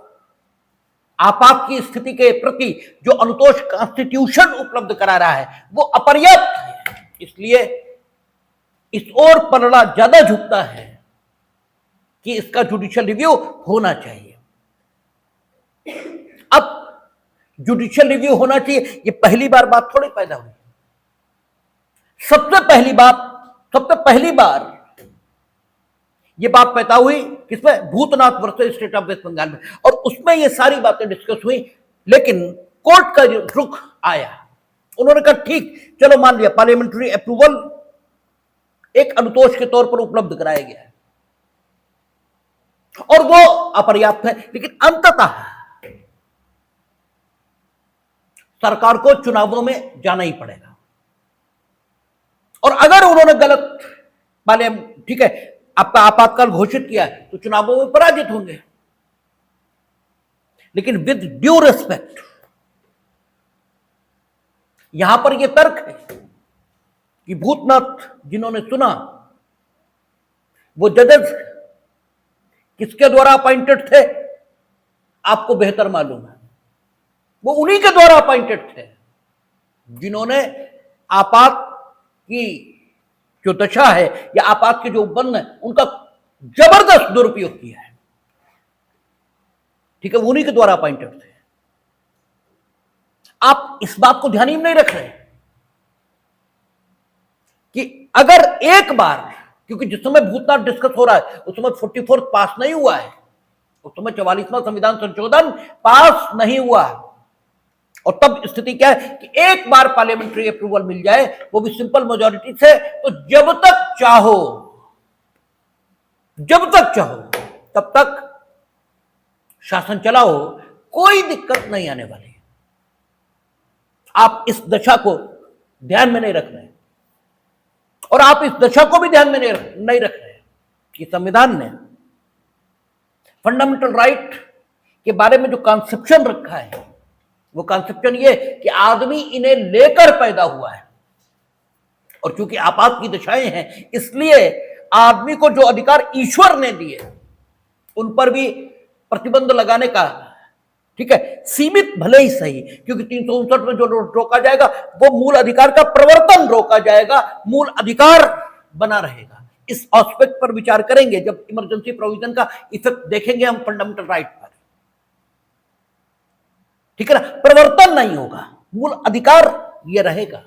आपात की स्थिति के प्रति जो अनुतोष कॉन्स्टिट्यूशन उपलब्ध करा रहा है वो अपर्याप्त है, इसलिए इस ओर पलड़ा ज्यादा झुकता है कि इसका जुडिशियल रिव्यू होना चाहिए। अब जुडिशियल रिव्यू होना चाहिए, ये पहली बार बात थोड़ी पैदा हुई। सबसे पहली बार ये बात पैदा हुई किसमें? Bhutnath versus State of West Bengal में, और उसमें ये सारी बातें डिस्कस हुई। लेकिन कोर्ट का जो रुख आया, उन्होंने कहा ठीक चलो मान लिया पार्लियामेंट्री अप्रूवल एक अनुतोष के तौर पर उपलब्ध कराया गया है और वो अपर्याप्त है, लेकिन अंततः सरकार को चुनावों में जाना ही पड़ेगा। और अगर उन्होंने गलत ठीक है आपका आपातकाल घोषित किया है तो चुनावों में पराजित होंगे। लेकिन विद ड्यू रेस्पेक्ट यहां पर यह तर्क है कि भूतनाथ जिन्होंने सुना वो जजेस किसके द्वारा अपॉइंटेड थे आपको बेहतर मालूम है। वो उन्हीं के द्वारा अपॉइंटेड थे जिन्होंने आपात की जो दशा है या आपात के जो उपबंध है उनका जबरदस्त दुरुपयोग किया है। ठीक है, उन्हीं के द्वारा अपॉइंटेड थे। आप इस बात को ध्यान ही नहीं रख रहे कि अगर एक बार, क्योंकि जिस समय भूतनाथ डिस्कस हो रहा है उस समय 44 पास नहीं हुआ है, उस समय 44वां संविधान संशोधन पास नहीं हुआ है, और तब स्थिति क्या है कि एक बार पार्लियामेंट्री अप्रूवल मिल जाए वो भी सिंपल मेजॉरिटी से, तो जब तक चाहो तब तक शासन चलाओ, कोई दिक्कत नहीं आने वाली। आप इस दशा को ध्यान में नहीं रख रहे, और आप इस दशा को भी ध्यान में नहीं रख रहे कि संविधान ने फंडामेंटल राइट के बारे में जो कॉन्सेप्शन रखा है वो कॉन्सेप्शन ये कि आदमी इन्हें लेकर पैदा हुआ है, और चूंकि आपात की दशाएं हैं इसलिए आदमी को जो अधिकार ईश्वर ने दिए उन पर भी प्रतिबंध लगाने का, ठीक है, सीमित भले ही सही, क्योंकि 359 में जो रोका जाएगा वो मूल अधिकार का प्रवर्तन रोका जाएगा, मूल अधिकार बना रहेगा। इस एस्पेक्ट पर विचार करेंगे जब इमरजेंसी प्रोविजन का इफेक्ट देखेंगे हम फंडामेंटल राइट पर। ठीक है ना, प्रवर्तन नहीं होगा, मूल अधिकार ये रहेगा,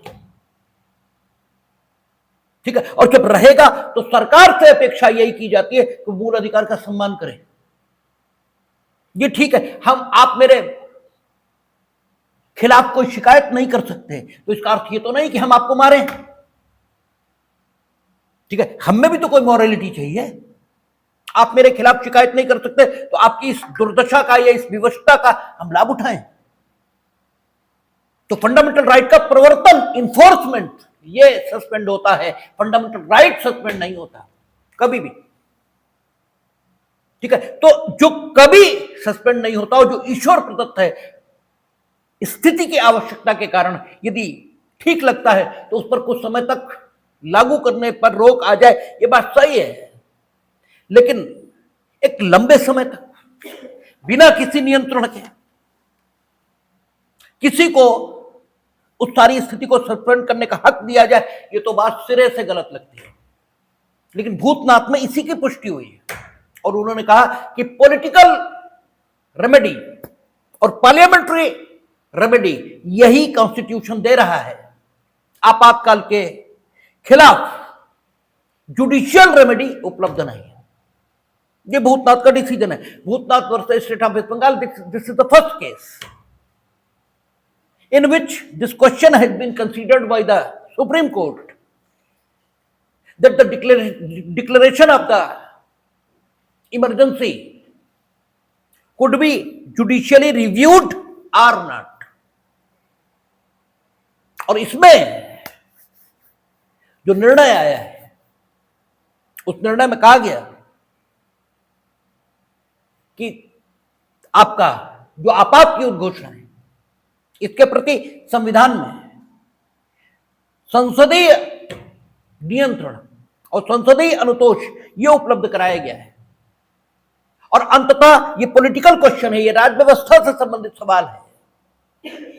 ठीक है। और जब रहेगा तो सरकार से अपेक्षा यही की जाती है कि मूल अधिकार का सम्मान करें। ये ठीक है, आप मेरे खिलाफ कोई शिकायत नहीं कर सकते, तो इसका अर्थ ये तो नहीं कि हम आपको मारें, ठीक है। हम में भी तो कोई मॉरलिटी चाहिए। आप मेरे खिलाफ शिकायत नहीं कर सकते तो आपकी इस दुर्दशा का या इस विवशता का हम लाभ उठाएं। तो फंडामेंटल राइट का प्रवर्तन, इंफोर्समेंट, ये सस्पेंड होता है, फंडामेंटल राइट सस्पेंड नहीं होता कभी भी, ठीक है। तो जो कभी सस्पेंड नहीं होता और जो ईश्वर प्रदत्त है, स्थिति की आवश्यकता के कारण यदि ठीक लगता है तो उस पर कुछ समय तक लागू करने पर रोक आ जाए, ये बात सही है। लेकिन एक लंबे समय तक बिना किसी नियंत्रण के किसी को उस सारी स्थिति को सस्पेंड करने का हक दिया जाए, ये तो बात सिरे से गलत लगती है। लेकिन भूतनाथ में इसी की पुष्टि हुई है और उन्होंने कहा कि पॉलिटिकल रेमेडी और पार्लियामेंट्री रेमेडी यही कॉन्स्टिट्यूशन दे रहा है। आपातकाल के खिलाफ जुडिशियल रेमेडी उपलब्ध नहीं है। ये भूतनाथ का डिसीजन है। Bhutnath versus State of West Bengal, this is the first case in which this question has been considered by the Supreme Court, that the declaration of the emergency could be judicially reviewed or not. और इसमें जो निर्णय आया है, उस निर्णय में कहा गया कि आपका जो आपात की उद्घोषणा है, इसके प्रति संविधान में संसदीय नियंत्रण और संसदीय अनुतोष ये उपलब्ध कराया गया है। और अंततः ये पॉलिटिकल क्वेश्चन है, ये राज्य व्यवस्था से संबंधित सवाल है।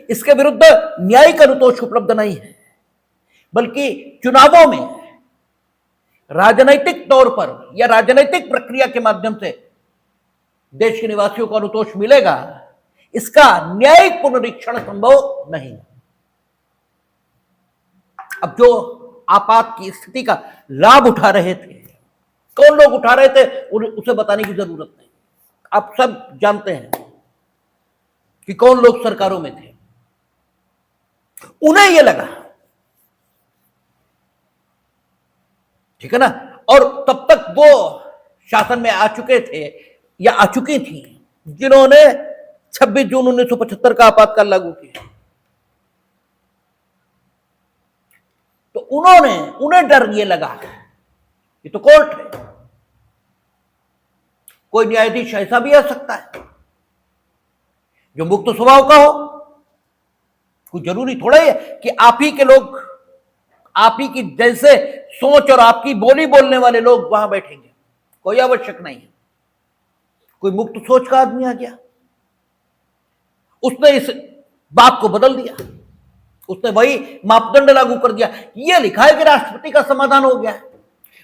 इसके विरुद्ध न्यायिक अनुतोष उपलब्ध नहीं है, बल्कि चुनावों में राजनैतिक तौर पर या राजनैतिक प्रक्रिया के माध्यम से देश के निवासियों को अनुतोष मिलेगा, इसका न्यायिक पुनरीक्षण संभव नहीं। अब जो आपात की स्थिति का लाभ उठा रहे थे, कौन लोग उठा रहे थे, उसे बताने की जरूरत नहीं, आप सब जानते हैं कि कौन लोग सरकारों में थे। उन्हें यह लगा, ठीक है ना, और तब तक वो शासन में आ चुके थे या आ चुकी थी जिन्होंने 26 जून 1975 का आपातकाल लागू किया। तो उन्हें डर ये लगा, ये तो कोर्ट है, कोई न्यायाधीश ऐसा भी आ सकता है जो मुक्त स्वभाव का हो। कोई जरूरी थोड़ा है कि आप ही के लोग, आप ही की जैसे सोच और आपकी बोली बोलने वाले लोग वहां बैठेंगे, कोई आवश्यक नहीं है। कोई मुक्त सोच का आदमी आ गया, उसने इस बात को बदल दिया, उसने वही मापदंड लागू कर दिया। यह लिखा है कि राष्ट्रपति का समाधान हो गया है,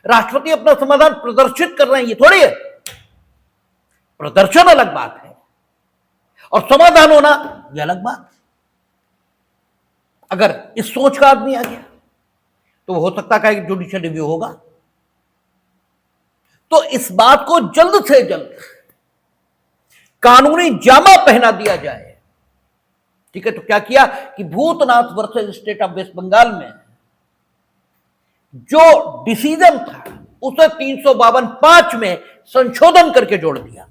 राष्ट्रपति अपना समाधान प्रदर्शित कर रहे हैं, ये थोड़ी है। प्रदर्शन अलग बात है और समाधान होना यह अलग बात। अगर इस सोच का आदमी आ गया तो हो सकता है कि जुडिशियल रिव्यू होगा। तो इस बात को जल्द से जल्द कानूनी जामा पहना दिया जाए, ठीक है। तो क्या किया कि Bhutnath versus State of West Bengal में जो डिसीजन था उसे 352(5) में संशोधन करके जोड़ दिया।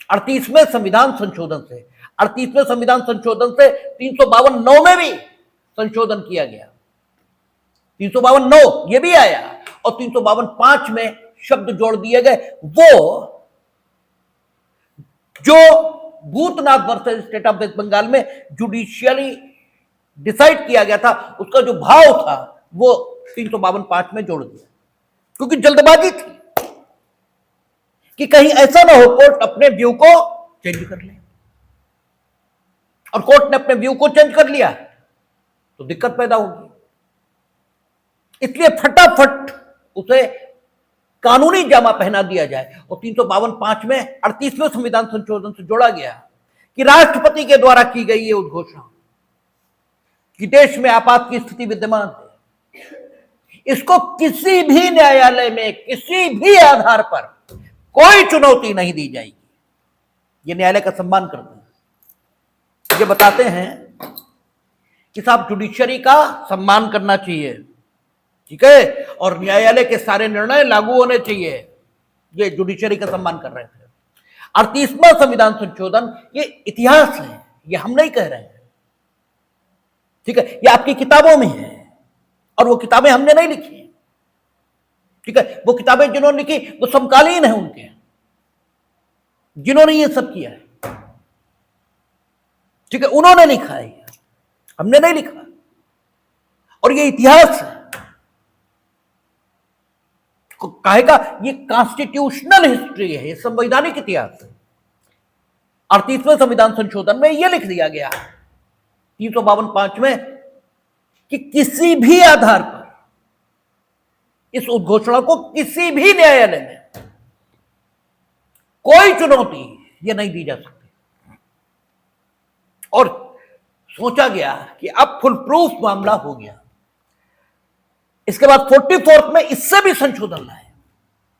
38वें संविधान संशोधन से 352(9) में भी संशोधन किया गया। 352(9) ये भी आया और 352(5) में शब्द जोड़ दिए गए। वो जो Bhutnath versus State of West Bengal में जुडिशियली डिसाइड किया गया था, उसका जो भाव था वो 352(5) में जोड़ दिया, क्योंकि जल्दबाजी थी कि कहीं ऐसा ना हो कोर्ट अपने व्यू को चेंज कर ले। और कोर्ट ने अपने व्यू को चेंज कर लिया तो दिक्कत पैदा होगी। इसलिए फटाफट उसे कानूनी जामा पहना दिया जाए और 352(5) में 38वें संविधान संशोधन से जोड़ा गया कि राष्ट्रपति के द्वारा की गई ये उद्घोषणा कि देश में आपात की स्थिति विद्यमान है, इसको किसी भी न्यायालय में किसी भी आधार पर कोई चुनौती नहीं दी जाएगी। ये न्यायालय का सम्मान करते हैं, ये बताते हैं कि साहब जुडिशरी का सम्मान करना चाहिए, ठीक है, और न्यायालय के सारे निर्णय लागू होने चाहिए। ये जुडिशरी का सम्मान कर रहे थे। 38वां संविधान संशोधन ये इतिहास है, ये हम नहीं कह रहे हैं, ठीक है, ये आपकी किताबों में है और वो किताबें हमने नहीं लिखी, ठीक है। वो किताबें जिन्होंने लिखी वो समकालीन है उनके, जिन्होंने ये सब किया है, ठीक है, उन्होंने लिखा है, हमने नहीं लिखा। और ये इतिहास है, काहे का, ये कॉन्स्टिट्यूशनल हिस्ट्री है, ये संवैधानिक इतिहास है। 38वें संविधान संशोधन में यह लिख दिया गया 352(5) में कि किसी भी आधार पर इस उद्घोषणा को किसी भी न्यायालय में कोई चुनौती ये नहीं दी जा सकती। और सोचा गया कि अब फुल प्रूफ मामला हो गया। इसके बाद 44 में इससे भी संशोधन लाए।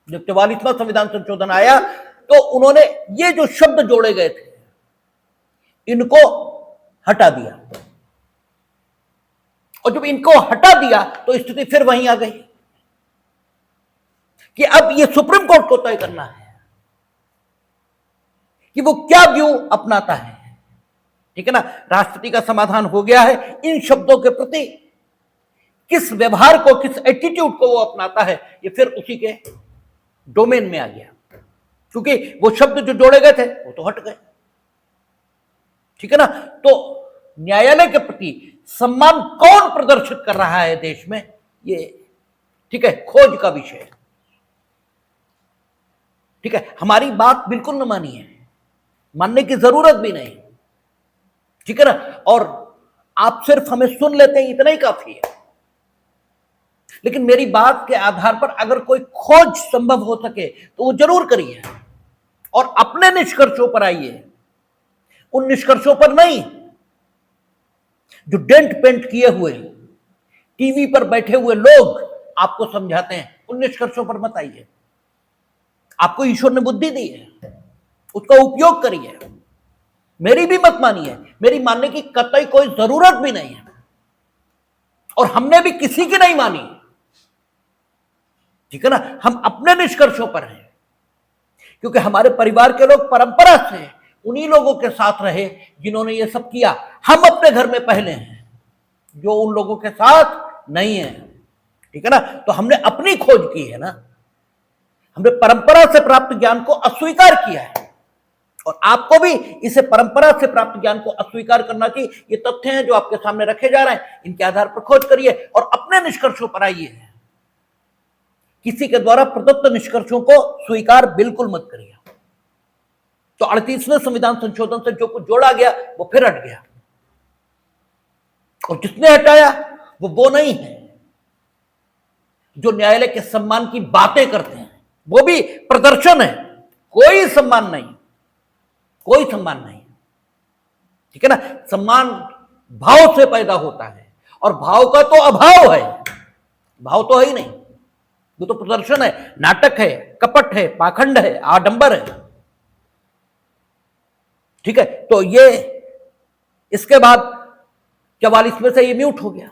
जब 44वां संविधान संशोधन आया तो उन्होंने ये जो शब्द जोड़े गए थे इनको हटा दिया, और जब इनको हटा दिया तो स्थिति फिर वहीं आ गई कि अब ये सुप्रीम कोर्ट को तय करना है कि वो क्या व्यू अपनाता है, ठीक है ना। राष्ट्रपति का समाधान हो गया है, इन शब्दों के प्रति किस व्यवहार को, किस एटीट्यूड को वो अपनाता है, ये फिर उसी के डोमेन में आ गया, क्योंकि वो शब्द जो जोड़े गए थे वो तो हट गए, ठीक है ना। तो न्यायालय के प्रति सम्मान कौन प्रदर्शित कर रहा है देश में, ये ठीक है खोज का विषय है, ठीक है। हमारी बात बिल्कुल न मानी है, मानने की जरूरत भी नहीं, ठीक है ना। और आप सिर्फ हमें सुन लेते हैं, इतना ही काफी है। लेकिन मेरी बात के आधार पर अगर कोई खोज संभव हो सके तो वो जरूर करिए और अपने निष्कर्षों पर आइए, उन निष्कर्षों पर नहीं जो डेंट पेंट किए हुए टीवी पर बैठे हुए लोग आपको समझाते हैं, उन निष्कर्षों पर मत आइए। आपको ईश्वर ने बुद्धि दी है, उसका उपयोग करिए। मेरी भी मत मानिए, मेरी मानने की कतई कोई जरूरत भी नहीं है, और हमने भी किसी की नहीं मानी, ठीक है ना। हम अपने निष्कर्षों पर हैं, क्योंकि हमारे परिवार के लोग परंपरा से उन्हीं लोगों के साथ रहे जिन्होंने ये सब किया। हम अपने घर में पहले हैं जो उन लोगों के साथ नहीं है, ठीक है ना। तो हमने अपनी खोज की है ना, हमने परंपरा से प्राप्त ज्ञान को अस्वीकार किया है, और आपको भी इसे परंपरा से प्राप्त ज्ञान को अस्वीकार करना चाहिए। ये तथ्य हैं जो आपके सामने रखे जा रहे हैं, इनके आधार पर खोज करिए और अपने निष्कर्षों पर आइए। किसी के द्वारा प्रदत्त निष्कर्षों को स्वीकार बिल्कुल मत करिए। तो 38वें संविधान संशोधन से जो कुछ जोड़ा गया वो फिर हट गया, और जिसने हटाया वो नहीं है जो न्यायालय के सम्मान की बातें करते हैं, वो भी प्रदर्शन है, कोई सम्मान नहीं, कोई सम्मान नहीं, ठीक है ना। सम्मान भाव से पैदा होता है, और भाव का तो अभाव है, भाव तो है ही नहीं, वो तो प्रदर्शन है, नाटक है, कपट है, पाखंड है, आडंबर है, ठीक है। तो ये इसके बाद 44 में से ये म्यूट हो गया,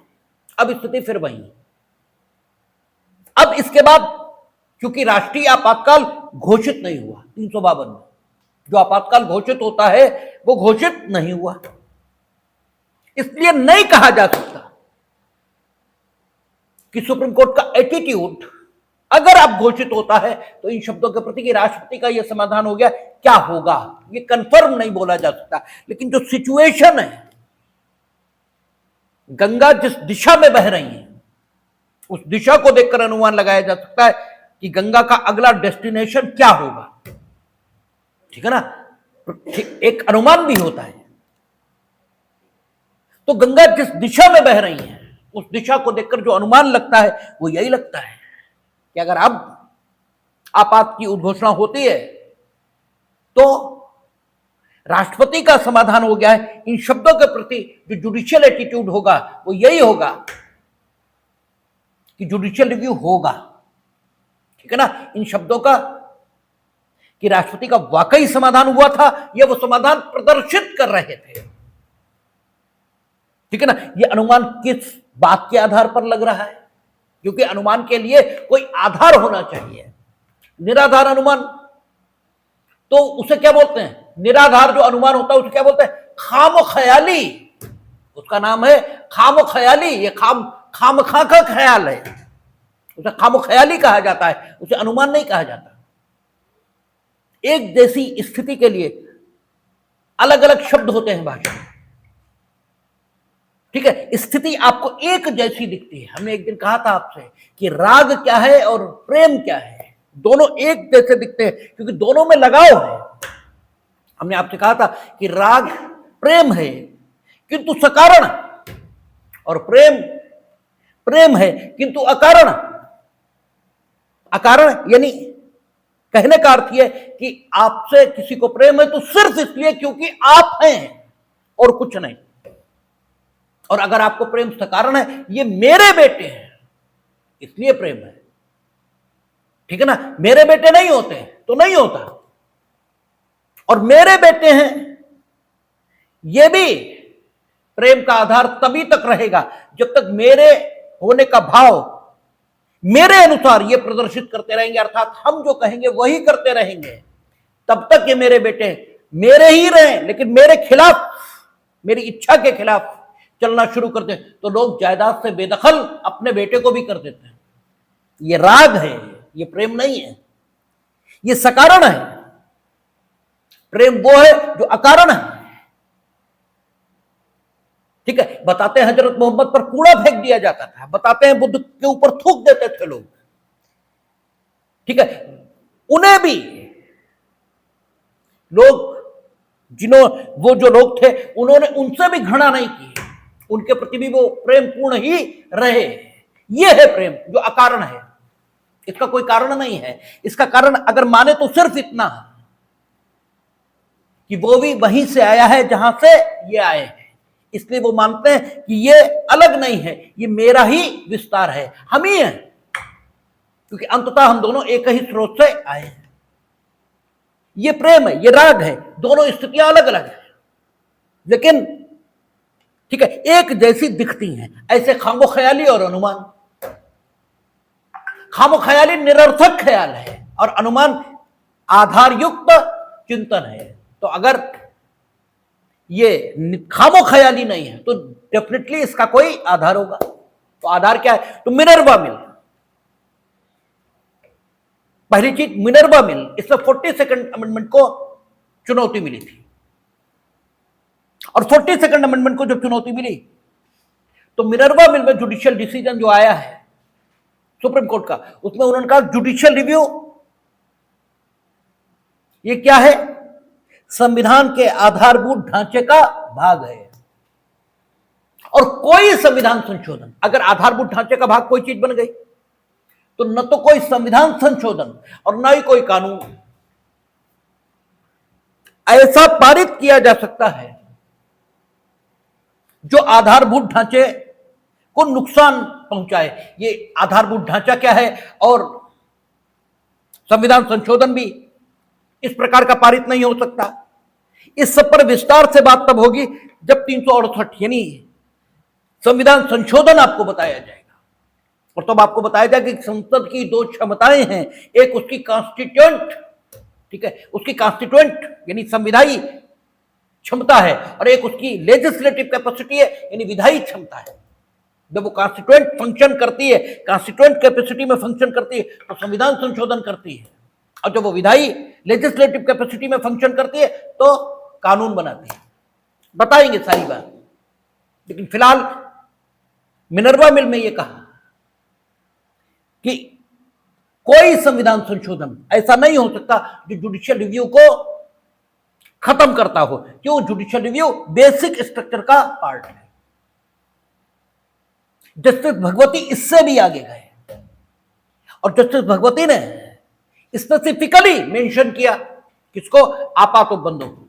अब स्थिति फिर वही। अब इसके बाद क्योंकि राष्ट्रीय आपातकाल घोषित नहीं हुआ, 352 में जो आपातकाल घोषित होता है वो घोषित नहीं हुआ, इसलिए नहीं कहा जा सकता कि सुप्रीम कोर्ट का एटीट्यूड अगर आप घोषित होता है तो इन शब्दों के प्रति कि राष्ट्रपति का यह समाधान हो गया, क्या होगा ये कंफर्म नहीं बोला जा सकता। लेकिन जो सिचुएशन है, गंगा जिस दिशा में बह रही है उस दिशा को देखकर अनुमान लगाया जा सकता है कि गंगा का अगला डेस्टिनेशन क्या होगा, ठीक है ना। एक अनुमान भी होता है। तो गंगा जिस दिशा में बह रही है उस दिशा को देखकर जो अनुमान लगता है वो यही लगता है कि अगर अब आपात की उद्घोषणा होती है तो राष्ट्रपति का समाधान हो गया है। इन शब्दों के प्रति जो जुडिशियल एटीट्यूड होगा वो यही होगा कि जुडिशियल रिव्यू होगा, ठीक है ना। इन शब्दों का कि राष्ट्रपति का वाकई समाधान हुआ था, ये वो समाधान प्रदर्शित कर रहे थे, ठीक है ना। ये अनुमान किस बात के आधार पर लग रहा है? क्योंकि अनुमान के लिए कोई आधार होना चाहिए। निराधार अनुमान तो उसे क्या बोलते हैं? निराधार जो अनुमान होता है उसे क्या बोलते हैं? खामख्याली। उसका नाम है खामख्याली। ये खामखा का ख्याल है, उसे खामख्याली कहा जाता है, उसे अनुमान नहीं कहा जाता। एक जैसी स्थिति के लिए अलग अलग शब्द होते हैं भाषा में, ठीक है। स्थिति आपको एक जैसी दिखती है। हमने एक दिन कहा था आपसे कि राग क्या है और प्रेम क्या है, दोनों एक जैसे दिखते हैं क्योंकि दोनों में लगाव है। हमने आपसे कहा था कि राग प्रेम है किंतु सकारण, और प्रेम है किंतु अकारण। अकारण यानी कहने का अर्थ यह कि आपसे किसी को प्रेम है तो सिर्फ इसलिए क्योंकि आप हैं और कुछ नहीं। और अगर आपको प्रेम सकारण है, ये मेरे बेटे हैं इसलिए प्रेम है, ठीक है ना। मेरे बेटे नहीं होते तो नहीं होता, और मेरे बेटे हैं ये भी प्रेम का आधार तभी तक रहेगा जब तक मेरे होने का भाव मेरे अनुसार ये प्रदर्शित करते रहेंगे, अर्थात हम जो कहेंगे वही करते रहेंगे, तब तक ये मेरे बेटे मेरे ही रहे। लेकिन मेरे खिलाफ, मेरी इच्छा के खिलाफ चलना शुरू करते हैं तो लोग जायदाद से बेदखल अपने बेटे को भी कर देते हैं। ये राग है, ये प्रेम नहीं है, ये सकारण है। प्रेम वो है जो अकारण है, ठीक है। बताते हैं हजरत मोहम्मद पर कूड़ा फेंक दिया जाता था, बताते हैं बुद्ध के ऊपर थूक देते थे लोग, ठीक है। उन्हें भी लोग वो जो लोग थे उन्होंने उनसे भी घृणा नहीं की, उनके प्रति भी वो प्रेम पूर्ण ही रहे। ये है प्रेम जो अकारण है, इसका कोई कारण नहीं है। इसका कारण अगर माने तो सिर्फ इतना है कि वो भी वहीं से आया है जहां से ये आए हैं, इसलिए वो मानते हैं कि ये अलग नहीं है, ये मेरा ही विस्तार है, हम ही हैं, क्योंकि अंततः हम दोनों एक ही स्रोत से आए हैं। ये प्रेम है, ये राग है, दोनों स्थितियां अलग अलग हैं लेकिन ठीक है एक जैसी दिखती हैं। ऐसे खामोख्याली और अनुमान, खामोख्याली निरर्थक ख्याल है और अनुमान आधारयुक्त चिंतन है। तो अगर ये खामोख्याली नहीं है तो डेफिनेटली इसका कोई आधार होगा। तो आधार क्या है? तो मिनर्वा मिल, पहली चीज मिनर्वा मिल, इसमें 42nd अमेंडमेंट को चुनौती मिली थी, और 42nd अमेंडमेंट को जब चुनौती मिली तो मिनर्वा मिल में जुडिशियल डिसीजन जो आया है सुप्रीम कोर्ट का, उसमें उन्होंने कहा जुडिशियल रिव्यू ये क्या है? संविधान के आधारभूत ढांचे का भाग है। और कोई संविधान संशोधन, अगर आधारभूत ढांचे का भाग कोई चीज बन गई तो न तो कोई संविधान संशोधन और न ही कोई कानून ऐसा पारित किया जा सकता है जो आधारभूत ढांचे को नुकसान पहुंचाए। ये आधारभूत ढांचा क्या है और संविधान संशोधन भी इस प्रकार का पारित नहीं हो सकता। इस सब पर विस्तार से बात तब होगी जब 368 यानी संविधान संशोधन आपको बताया जाएगा, और तब आपको बताया जाएगा कि संसद की दो क्षमताएं हैं, एक उसकी कॉन्स्टिट्यूएंट, ठीक है, उसकी कॉन्स्टिट्यूएंट यानी संविधायी क्षमता है, और एक उसकी लेजिस्लेटिव कैपेसिटी है यानी विधायी क्षमता है। जब वो कॉन्स्टिट्यूएंट फंक्शन करती है, कॉन्स्टिट्यूएंट कैपेसिटी में फंक्शन करती है तो संविधान संशोधन करती है, और जब वो विधायी लेजिस्लेटिव कैपेसिटी में फंक्शन करती है तो कानून बनाती है। बताएंगे सारी बात, लेकिन फिलहाल मिनर्वा मिल में ये कहा कि कोई संविधान संशोधन ऐसा नहीं हो सकता जो जुडिशियल रिव्यू को खत्म करता हो। क्यों? जुडिशियल रिव्यू बेसिक स्ट्रक्चर का पार्ट है। जस्टिस भगवती इससे भी आगे गए और जस्टिस भगवती ने स्पेसिफिकली मेंशन किया किसको? आपात बंदों को,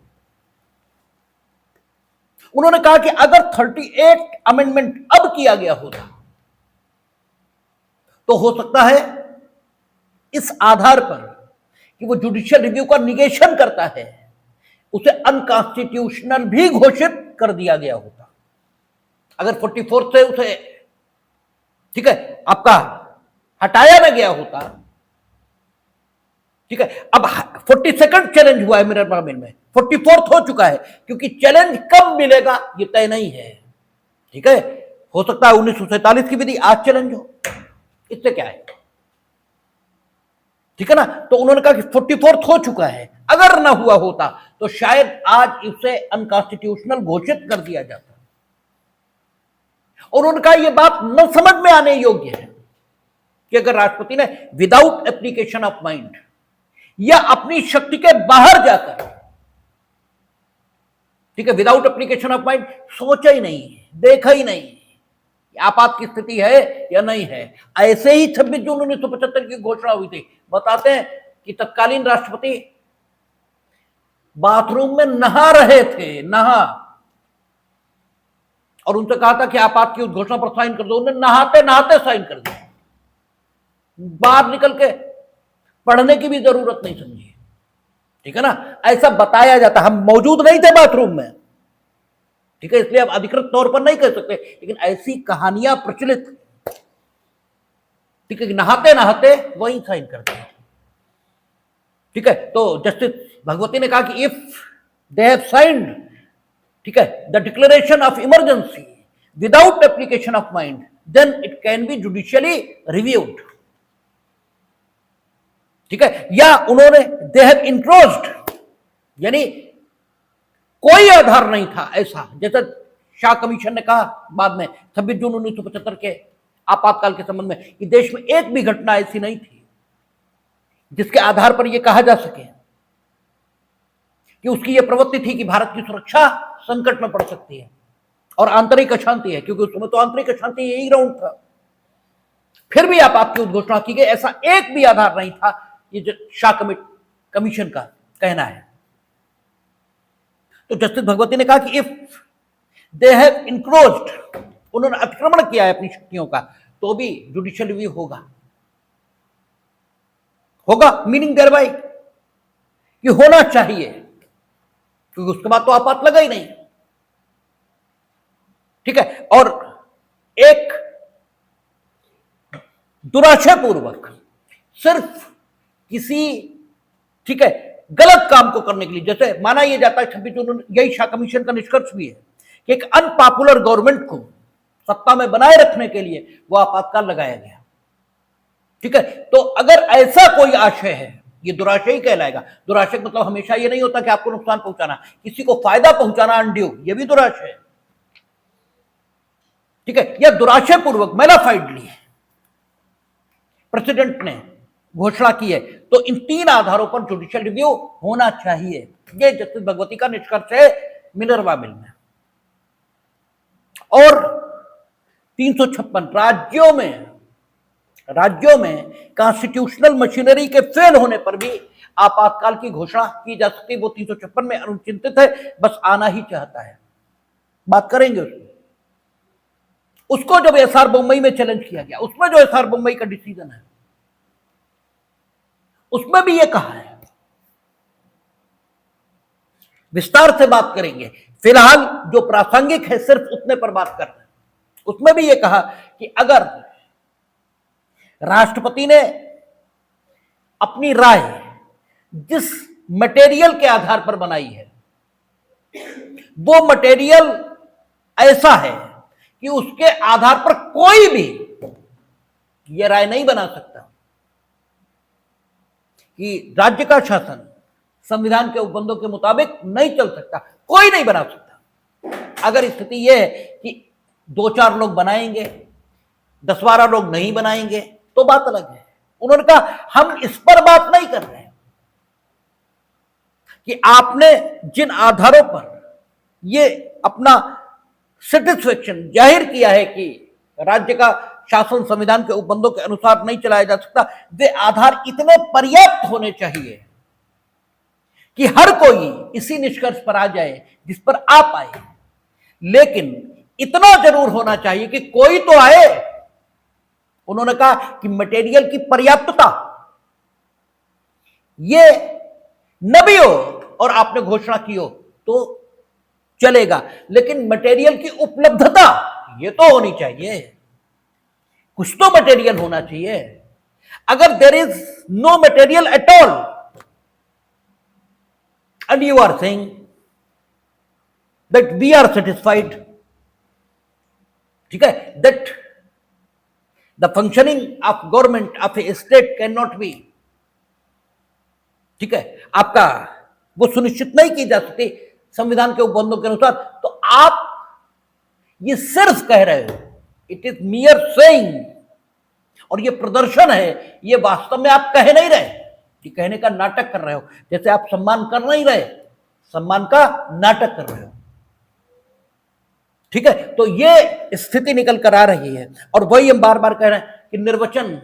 उन्होंने कहा कि अगर 38 अमेंडमेंट अब किया गया होता तो हो सकता है इस आधार पर कि वो जुडिशियल रिव्यू का निगेशन करता है, उसे अनकॉन्स्टिट्यूशनल भी घोषित कर दिया गया होता। अगर 44 से उसे ठीक है आपका हटाया ना गया होता, ठीक है। अब 42nd चैलेंज हुआ है मिनर्वा मिल में, 44th हो चुका है, क्योंकि चैलेंज कब मिलेगा ये तय नहीं है, ठीक है। हो सकता है 1947 की विधि आज चैलेंज हो, इससे क्या है, ठीक है ना। तो उन्होंने कहा कि 44th हो चुका है, अगर ना हुआ होता तो शायद आज इसे अनकॉन्स्टिट्यूशनल घोषित कर दिया जाता। और उन्होंने कहा यह बात न समझ में आने योग्य है कि अगर राष्ट्रपति ने विदाउट एप्लीकेशन ऑफ माइंड या अपनी शक्ति के बाहर जाकर, ठीक है, विदाउट एप्लीकेशन ऑफ माइंड सोचा ही नहीं, देखा ही नहीं आपात की स्थिति है या नहीं है, ऐसे ही 26 जून 1975 की घोषणा हुई थी। बताते हैं कि तत्कालीन राष्ट्रपति बाथरूम में नहा रहे थे, और उनसे कहा था कि आपात की उस घोषणा पर साइन कर दो, उन्होंने नहाते नहाते साइन कर दिया, बाहर निकल के पढ़ने की भी जरूरत नहीं समझी, ठीक है ना। ऐसा बताया जाता, हम मौजूद नहीं थे बाथरूम में, ठीक है, इसलिए आप अधिकृत तौर पर नहीं कह सकते, लेकिन ऐसी कहानियां प्रचलित, ठीक है, नहाते नहाते वही साइन कर दिया, ठीक है। तो जस्टिस भगवती ने कहा कि इफ दे हैव साइंड, ठीक है, the declaration of emergency without application of mind, then it can be judicially reviewed, ठीक है। या उन्होंने दे हैव इंक्लोज्ड, यानी कोई आधार नहीं था ऐसा, जैसा शाह कमीशन ने कहा बाद में 26 जून 1975 के आपातकाल के संबंध में कि देश में एक भी घटना ऐसी नहीं थी जिसके आधार पर यह कहा जा सके कि उसकी यह प्रवृत्ति थी कि भारत की सुरक्षा संकट में पड़ सकती है और आंतरिक अशांति है, क्योंकि उस समय तो आंतरिक अशांति यही ग्राउंड था। फिर भी आपात की घोषणा की गई, ऐसा एक भी आधार नहीं था, ये जो शाह कमीशन का कहना है। तो जस्टिस भगवती ने कहा कि इफ दे हैव इंक्रोच्ड, उन्होंने अतिक्रमण किया है अपनी शक्तियों का, तो भी जुडिशियल रिव्यू होगा, मीनिंग देयर बाय कि होना चाहिए, क्योंकि उसके बाद तो आपात लगा ही नहीं, ठीक है। और एक दुराशयपूर्वक सिर्फ किसी, ठीक है, गलत काम को करने के लिए, जैसे माना यह जाता है 26 जून, यही शाह कमीशन का निष्कर्ष भी है कि एक अनपॉपुलर गवर्नमेंट को सत्ता में बनाए रखने के लिए वो आपातकाल लगाया गया, ठीक है। तो अगर ऐसा कोई आशय है, ये दुराशय ही कहलाएगा। दुराशय मतलब हमेशा ये नहीं होता कि आपको नुकसान पहुंचाना, किसी को फायदा पहुंचाना अनड्यू, ये भी दुराशय है, ठीक है। यह दुराशय पूर्वक मेलाफाइडली प्रेसिडेंट ने घोषणा की है, तो इन 3 आधारों पर जुडिशियल रिव्यू होना चाहिए। यह जस्टिस भगवती का निष्कर्ष है मिनर्वा मिल में। और 356 राज्यों में कॉन्स्टिट्यूशनल मशीनरी के फेल होने पर भी आपातकाल की घोषणा की जा सकती है। वो 356 में अनुचिंतित है, बस आना ही चाहता है, बात करेंगे उसको जब एसआर बम्बई में चैलेंज किया गया, उसमें जो एसआर बम्बई का डिसीजन है उसमें भी ये कहा है, विस्तार से बात करेंगे, फिलहाल जो प्रासंगिक है सिर्फ उतने पर बात कर रहे हैं। उसमें भी ये कहा कि अगर राष्ट्रपति ने अपनी राय जिस मटेरियल के आधार पर बनाई है, वो मटेरियल ऐसा है कि उसके आधार पर कोई भी ये राय नहीं बना सकता कि राज्य का शासन संविधान के उपबंधों के मुताबिक नहीं चल सकता, कोई नहीं बना सकता। अगर स्थिति यह है कि 2-4 लोग बनाएंगे, 10-12 लोग नहीं बनाएंगे, तो बात अलग है। उन्होंने कहा हम इस पर बात नहीं कर रहे हैं कि आपने जिन आधारों पर ये अपना सेटिस्फेक्शन जाहिर किया है कि राज्य का शासन संविधान के उपबंधों के अनुसार नहीं चलाया जा सकता, वे आधार इतने पर्याप्त होने चाहिए कि हर कोई इसी निष्कर्ष पर आ जाए जिस पर आप आए लेकिन इतना जरूर होना चाहिए कि कोई तो आए। उन्होंने कहा कि मटेरियल की पर्याप्तता, ये न भी हो और आपने घोषणा की हो तो चलेगा, लेकिन मटेरियल की उपलब्धता ये तो होनी चाहिए। कुछ तो मटेरियल होना चाहिए। अगर there is no material at all and you are saying that we are satisfied, ठीक है, that the functioning of government of a state can not be, ठीक है, आपका वो सुनिश्चित नहीं की जा सकती संविधान के उपबंधों के अनुसार, तो आप ये सिर्फ कह रहे हो, इट इज मियर सेइंग, और ये प्रदर्शन है, ये वास्तव में आप कह नहीं रहे, ये कहने का नाटक कर रहे हो, जैसे आप सम्मान कर नहीं रहे, सम्मान का नाटक कर रहे हो, ठीक है। तो ये स्थिति निकल कर आ रही है, और वही हम बार बार कह रहे हैं कि निर्वाचन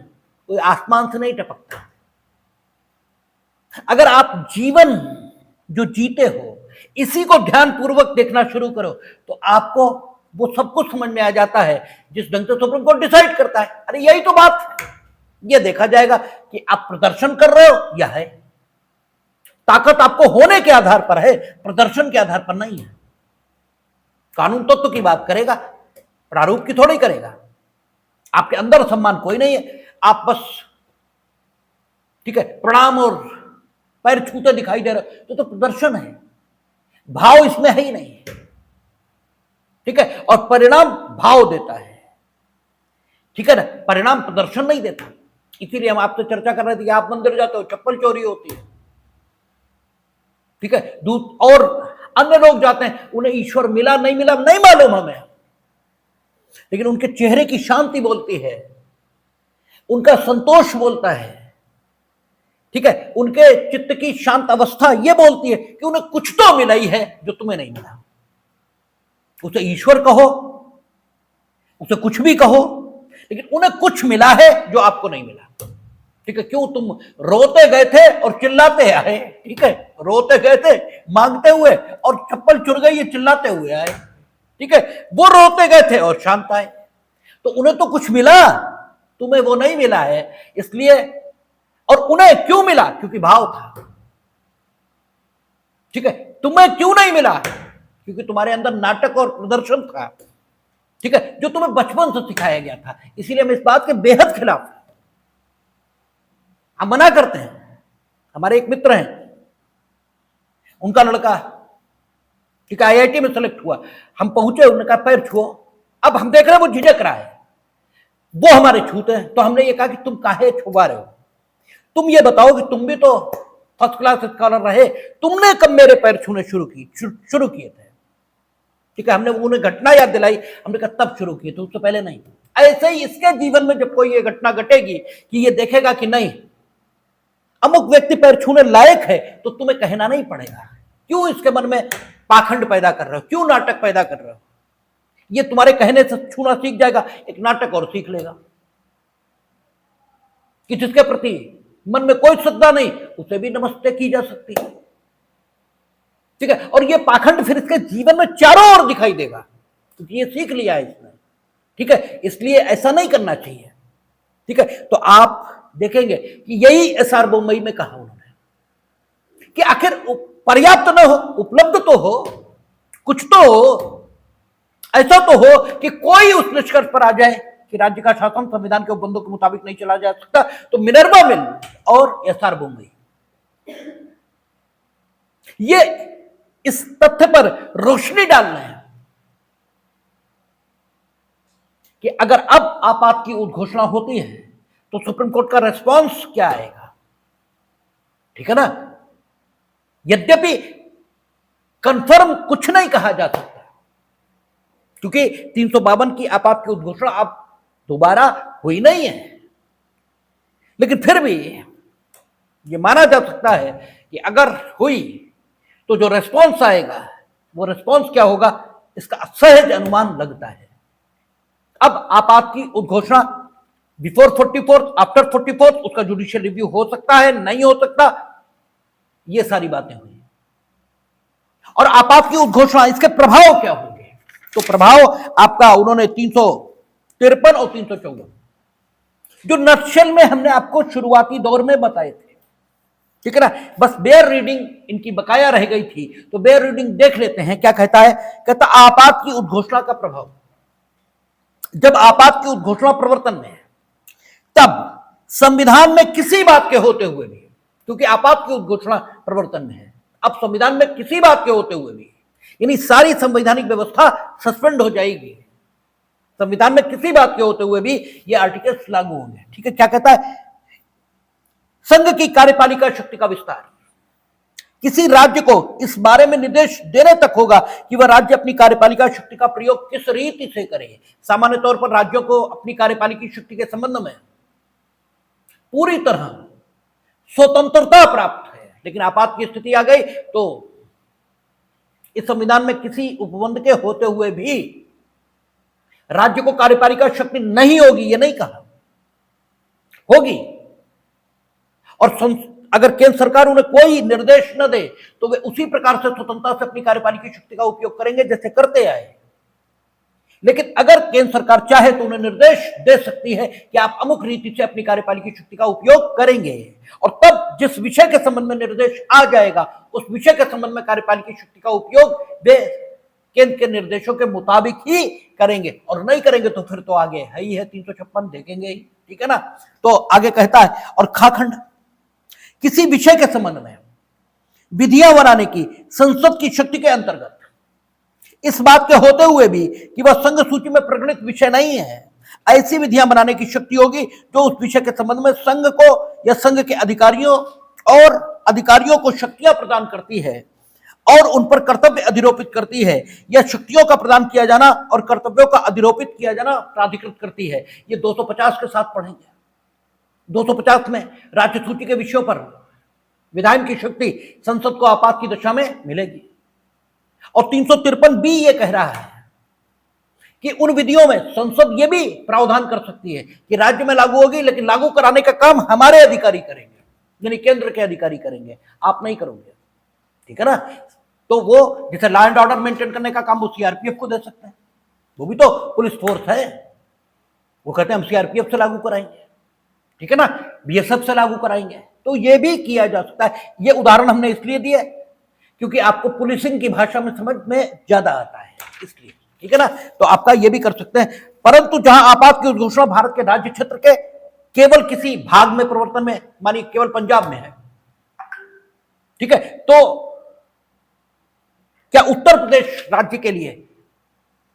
कोई आसमान से नहीं टपकता। अगर आप जीवन जो जीते हो इसी को ध्यानपूर्वक देखना शुरू करो तो आपको वो सब कुछ समझ में आ जाता है जिस ढंग से सुप्रीम कोर्ट डिसाइड करता है। अरे यही तो बात है, ये देखा जाएगा कि आप प्रदर्शन कर रहे हो या है। ताकत आपको होने के आधार पर है, प्रदर्शन के आधार पर नहीं है। कानून तत्व की बात करेगा, प्रारूप की थोड़ी करेगा। आपके अंदर सम्मान कोई नहीं है, आप बस, ठीक है, प्रणाम और पैर छूते दिखाई दे रहे तो प्रदर्शन है, भाव इसमें है ही नहीं, ठीक है। और परिणाम भाव देता है, ठीक है ना, परिणाम प्रदर्शन नहीं देता। इसीलिए हम आपसे चर्चा कर रहे थे कि आप मंदिर जाते हो चप्पल चोरी होती है, ठीक है, और अन्य लोग जाते हैं उन्हें ईश्वर मिला नहीं मिला नहीं मालूम हमें, लेकिन उनके चेहरे की शांति बोलती है, उनका संतोष बोलता है, ठीक है, उनके चित्त की शांत अवस्था यह बोलती है कि उन्हें कुछ तो मिला ही है जो तुम्हें नहीं मिला। उसे ईश्वर कहो, उसे कुछ भी कहो, लेकिन उन्हें कुछ मिला है जो आपको नहीं मिला, ठीक है। क्यों तुम रोते गए थे और चिल्लाते आए, ठीक है, रोते गए थे मांगते हुए और चप्पल चुर गई ये चिल्लाते हुए आए, ठीक है। वो रोते गए थे और शांत आए, तो उन्हें तो कुछ मिला, तुम्हें वो नहीं मिला है। इसलिए, और उन्हें क्यों मिला? क्योंकि भाव था, ठीक है। तुम्हें क्यों नहीं मिला? क्योंकि तुम्हारे अंदर नाटक और प्रदर्शन था, ठीक है, जो तुम्हें बचपन से सिखाया गया था। इसीलिए हम इस बात के बेहद खिलाफ हैं, हम मना करते हैं। हमारे एक मित्र हैं, उनका लड़का, ठीक है, IIT में सेलेक्ट हुआ, हम पहुंचे, उन्होंने कहा पैर छुओ। अब हम देख रहे हैं वो झिझक रहा है, वो हमारे छूते हैं, तो हमने ये कहा कि तुम काहे छुपा रहे हो, तुम ये बताओ कि तुम भी तो फर्स्ट क्लास स्कॉलर रहे, तुमने कब मेरे पैर छूने शुरू किए थे, ठीक है। हमने उन्हें घटना याद दिलाई, हमने कहा तब शुरू किए थे, उससे पहले नहीं। ऐसे ही इसके जीवन में जब कोई ये घटना घटेगी कि ये देखेगा कि नहीं अमुक व्यक्ति पैर छूने लायक है, तो तुम्हें कहना नहीं पड़ेगा क्यों इसके मन में पाखंड पैदा कर रहे हो, क्यों नाटक पैदा कर रहे हो। ये तुम्हारे कहने से छूना सीख जाएगा, एक नाटक और सीख लेगा कि जिसके प्रति मन में कोई श्रद्धा नहीं उसे भी नमस्ते की जा सकती है, ठीक है। और ये पाखंड फिर इसके जीवन में चारों ओर दिखाई देगा क्योंकि ये सीख लिया है इसने, ठीक है। इसलिए ऐसा नहीं करना चाहिए, ठीक है। तो आप देखेंगे कि यही SR बोम्मई में कहा उन्होंने कि आखिर पर्याप्त न हो, उपलब्ध तो हो, कुछ तो हो, ऐसा तो हो कि कोई उस निष्कर्ष पर आ जाए कि राज्य का शासन संविधान के उपबंधों के मुताबिक नहीं चला जा सकता। तो मिनर्वा मिल और SR बोम्मई ये इस तथ्य पर रोशनी डाल रहे हैं कि अगर अब आपात की उद्घोषणा होती है तो सुप्रीम कोर्ट का रेस्पॉन्स क्या आएगा, ठीक है ना। यद्यपि कंफर्म कुछ नहीं कहा जा सकता क्योंकि 352 की आपात की उद्घोषणा अब दोबारा हुई नहीं है, लेकिन फिर भी यह माना जा सकता है कि अगर हुई तो जो रेस्पॉन्स आएगा वो रेस्पॉन्स क्या होगा इसका सहज अनुमान लगता है। अब आपात की उद्घोषणा बिफोर 44, आफ्टर 44 उसका जुडिशियल रिव्यू हो सकता है, नहीं हो सकता, ये सारी बातें हुई। और आपात की उद्घोषणा, इसके प्रभाव क्या होंगे, तो प्रभाव आपका उन्होंने 353 और 354 जो नक्शल में हमने आपको शुरुआती दौर में बताए थे, ठीक है ना। बस बेयर रीडिंग इनकी बकाया रह गई थी, तो बेयर रीडिंग देख लेते हैं। क्या कहता है? कहता आपात की उद्घोषणा का प्रभाव। जब आपात की उद्घोषणा प्रवर्तन में है, तब संविधान में किसी बात के होते हुए भी, क्योंकि आपात की उद्घोषणा प्रवर्तन में है, अब संविधान में किसी बात के होते हुए भी, यानी सारी संवैधानिक व्यवस्था सस्पेंड हो जाएगी। संविधान में किसी बात के होते हुए भी ये आर्टिकल्स लागू होंगे, ठीक है। क्या कहता है? संघ की कार्यपालिका शक्ति का विस्तार। किसी राज्य को इस बारे में निर्देश देने तक होगा कि वह राज्य अपनी कार्यपालिका शक्ति का प्रयोग किस रीति से करे। सामान्य तौर पर राज्यों को अपनी कार्यपालिका शक्ति के संबंध में पूरी तरह स्वतंत्रता प्राप्त है, लेकिन आपात की स्थिति आ गई तो इस संविधान में किसी उपबंध के होते हुए भी राज्य को कार्यपालिका शक्ति नहीं होगी, ये नहीं कहा, होगी। और अगर केंद्र सरकार उन्हें कोई निर्देश न दे तो वे उसी प्रकार से स्वतंत्रता से अपनी कार्यपालिका शक्ति का उपयोग करेंगे जैसे करते आए। लेकिन अगर केंद्र सरकार चाहे तो उन्हें निर्देश दे सकती है कि आप अमुक रीति से अपनी कार्यपालिका शक्ति का उपयोग करेंगे, और तब जिस विषय के संबंध में निर्देश आ जाएगा उस विषय के संबंध में कार्यपालिका शक्ति का उपयोग वे केंद्र के निर्देशों के मुताबिक ही करेंगे, और नहीं करेंगे तो फिर तो आगे है ही है 356 देखेंगे ही, ठीक है ना। तो आगे कहता है, और खाखंड किसी विषय के संबंध में विधियां बनाने की संसद की शक्ति के अंतर्गत, इस बात के होते हुए भी कि वह संघ सूची में प्रकटित विषय नहीं है, ऐसी विधियां बनाने की शक्ति होगी जो उस विषय के संबंध में संघ को या संघ के अधिकारियों को शक्तियां प्रदान करती है और उन पर कर्तव्य अधिरोपित करती है, या शक्तियों का प्रदान किया जाना और कर्तव्यों का अधिरोपित किया जाना प्राधिकृत करती है। ये 250 के साथ पढ़ेंगे। 250 में राज्य सूची के विषयों पर विधायन की शक्ति संसद को आपात की दशा में मिलेगी, और 353 बी ये कह रहा है कि उन विधियों में संसद ये भी प्रावधान कर सकती है कि राज्य में लागू होगी, लेकिन लागू कराने का काम हमारे अधिकारी करेंगे, यानी केंद्र के अधिकारी करेंगे, आप नहीं करोगे, ठीक है ना। तो वो जैसे लॉ एंड ऑर्डर मेंटेन करने का काम वो सीआरपीएफ को दे सकते हैं, वो भी तो पुलिस फोर्स है, वो कहते हैं हम सीआरपीएफ से लागू कराएंगे, ठीक है ना, बीएसएफ से लागू कराएंगे, तो ये भी किया जा सकता है। ये उदाहरण हमने इसलिए दिया क्योंकि आपको पुलिसिंग की भाषा में समझ में ज्यादा आता है, इसलिए, ठीक है ना। तो आपका ये भी कर सकते हैं। परंतु जहां आपात की उद्घोषणा भारत के राज्य क्षेत्र के केवल किसी भाग में प्रवर्तन में, मानिए केवल पंजाब में है, ठीक है, तो क्या उत्तर प्रदेश राज्य के लिए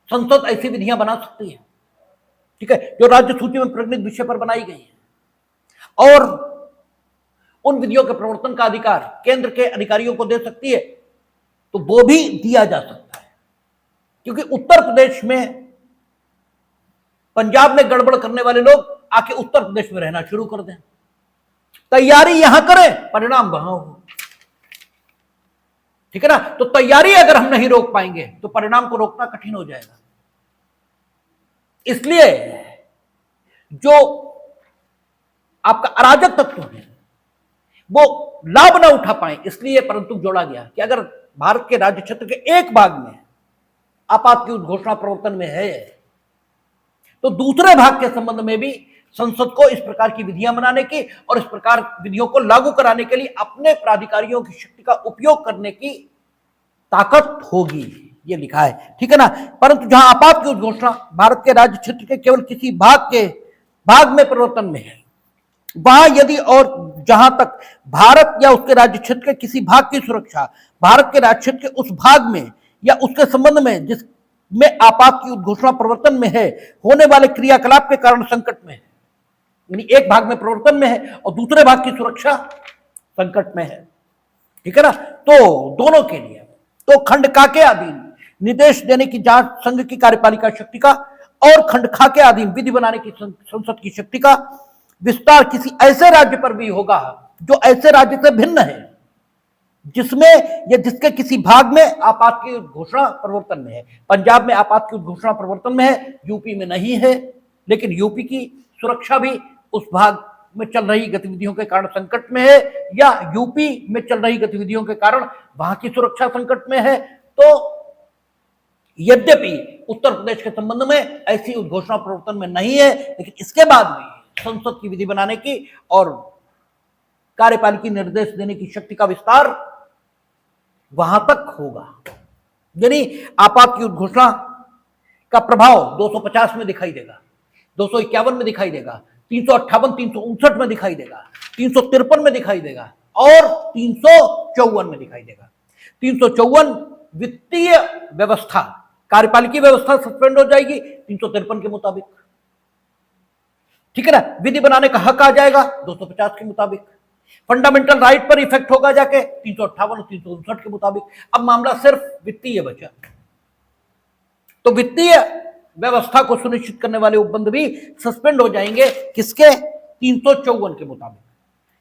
संसद ऐसी विधियां बना सकती है, ठीक है, जो राज्य सूची में प्रकटित विषय पर बनाई गई है, और उन विधियों के प्रवर्तन का अधिकार केंद्र के अधिकारियों को दे सकती है, तो वो भी दिया जा सकता है। क्योंकि उत्तर प्रदेश में पंजाब में गड़बड़ करने वाले लोग आके उत्तर प्रदेश में रहना शुरू कर दें, तैयारी यहां करें, परिणाम वहां हो, ठीक है ना। तो तैयारी अगर हम नहीं रोक पाएंगे तो परिणाम को रोकना कठिन हो जाएगा। इसलिए जो आपका अराजक तत्व है वो लाभ ना उठा पाए, इसलिए परंतु जोड़ा गया कि अगर भारत के राज्य क्षेत्र के एक भाग में आपात की उद्घोषणा प्रवर्तन में है तो दूसरे भाग के संबंध में भी संसद को इस प्रकार की विधियां बनाने की और इस प्रकार विधियों को लागू कराने के लिए अपने प्राधिकारियों की शक्ति का उपयोग करने की ताकत होगी, ये लिखा है, ठीक है ना। परंतु जहां आपात की उद्घोषणा भारत के राज्य क्षेत्र के केवल किसी भाग में परिवर्तन में है, वहां यदि और जहां तक भारत या उसके राज्य क्षेत्र के किसी भाग की सुरक्षा भारत के राज्य क्षेत्र के उस भाग में या उसके संबंध में जिसमें आपात की उद्घोषणा प्रवर्तन में है होने वाले क्रियाकलाप के कारण संकट में है, यानी एक भाग में प्रवर्तन में है और दूसरे भाग की सुरक्षा संकट में है, ठीक है ना। तो दोनों के लिए तो खंड का के अधीन निर्देश देने की जांच संघ की कार्यपालिका शक्ति का और खंड खा के अधीन विधि बनाने की संसद की शक्ति का विस्तार किसी ऐसे राज्य पर भी होगा जो ऐसे राज्य से भिन्न है जिसमें या जिसके किसी भाग में आपात की घोषणा प्रवर्तन में है। पंजाब में आपात की घोषणा प्रवर्तन में है, यूपी में नहीं है, लेकिन यूपी की सुरक्षा भी उस भाग में चल रही गतिविधियों के कारण संकट में है, या यूपी में चल रही गतिविधियों के कारण वहां की सुरक्षा संकट में है, तो यद्यपि उत्तर प्रदेश के संबंध में ऐसी उद्घोषणा प्रवर्तन में नहीं है, लेकिन इसके बाद भी संसद की विधि बनाने की और कार्यपालिका निर्देश देने की शक्ति का विस्तार वहां तक होगा। यानी आपात की उद्घोषणा का प्रभाव 250 में दिखाई देगा, 251 में दिखाई देगा, 358, 359 में दिखाई देगा, 353 में दिखाई देगा और 354 में दिखाई देगा। 354 वित्तीय व्यवस्था, कार्यपालिका व्यवस्था सस्पेंड हो जाएगी 353 के मुताबिक, ठीक है ना। विधि बनाने का हक आ जाएगा 250 के मुताबिक। फंडामेंटल राइट पर इफेक्ट होगा जाके 358 और 359 के मुताबिक। अब मामला सिर्फ वित्तीय बचा, तो वित्तीय व्यवस्था को सुनिश्चित करने वाले उपबंध भी सस्पेंड हो जाएंगे, किसके? 354 के मुताबिक।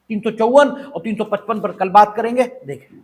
354 और 355 पर कल बात करेंगे, देखें।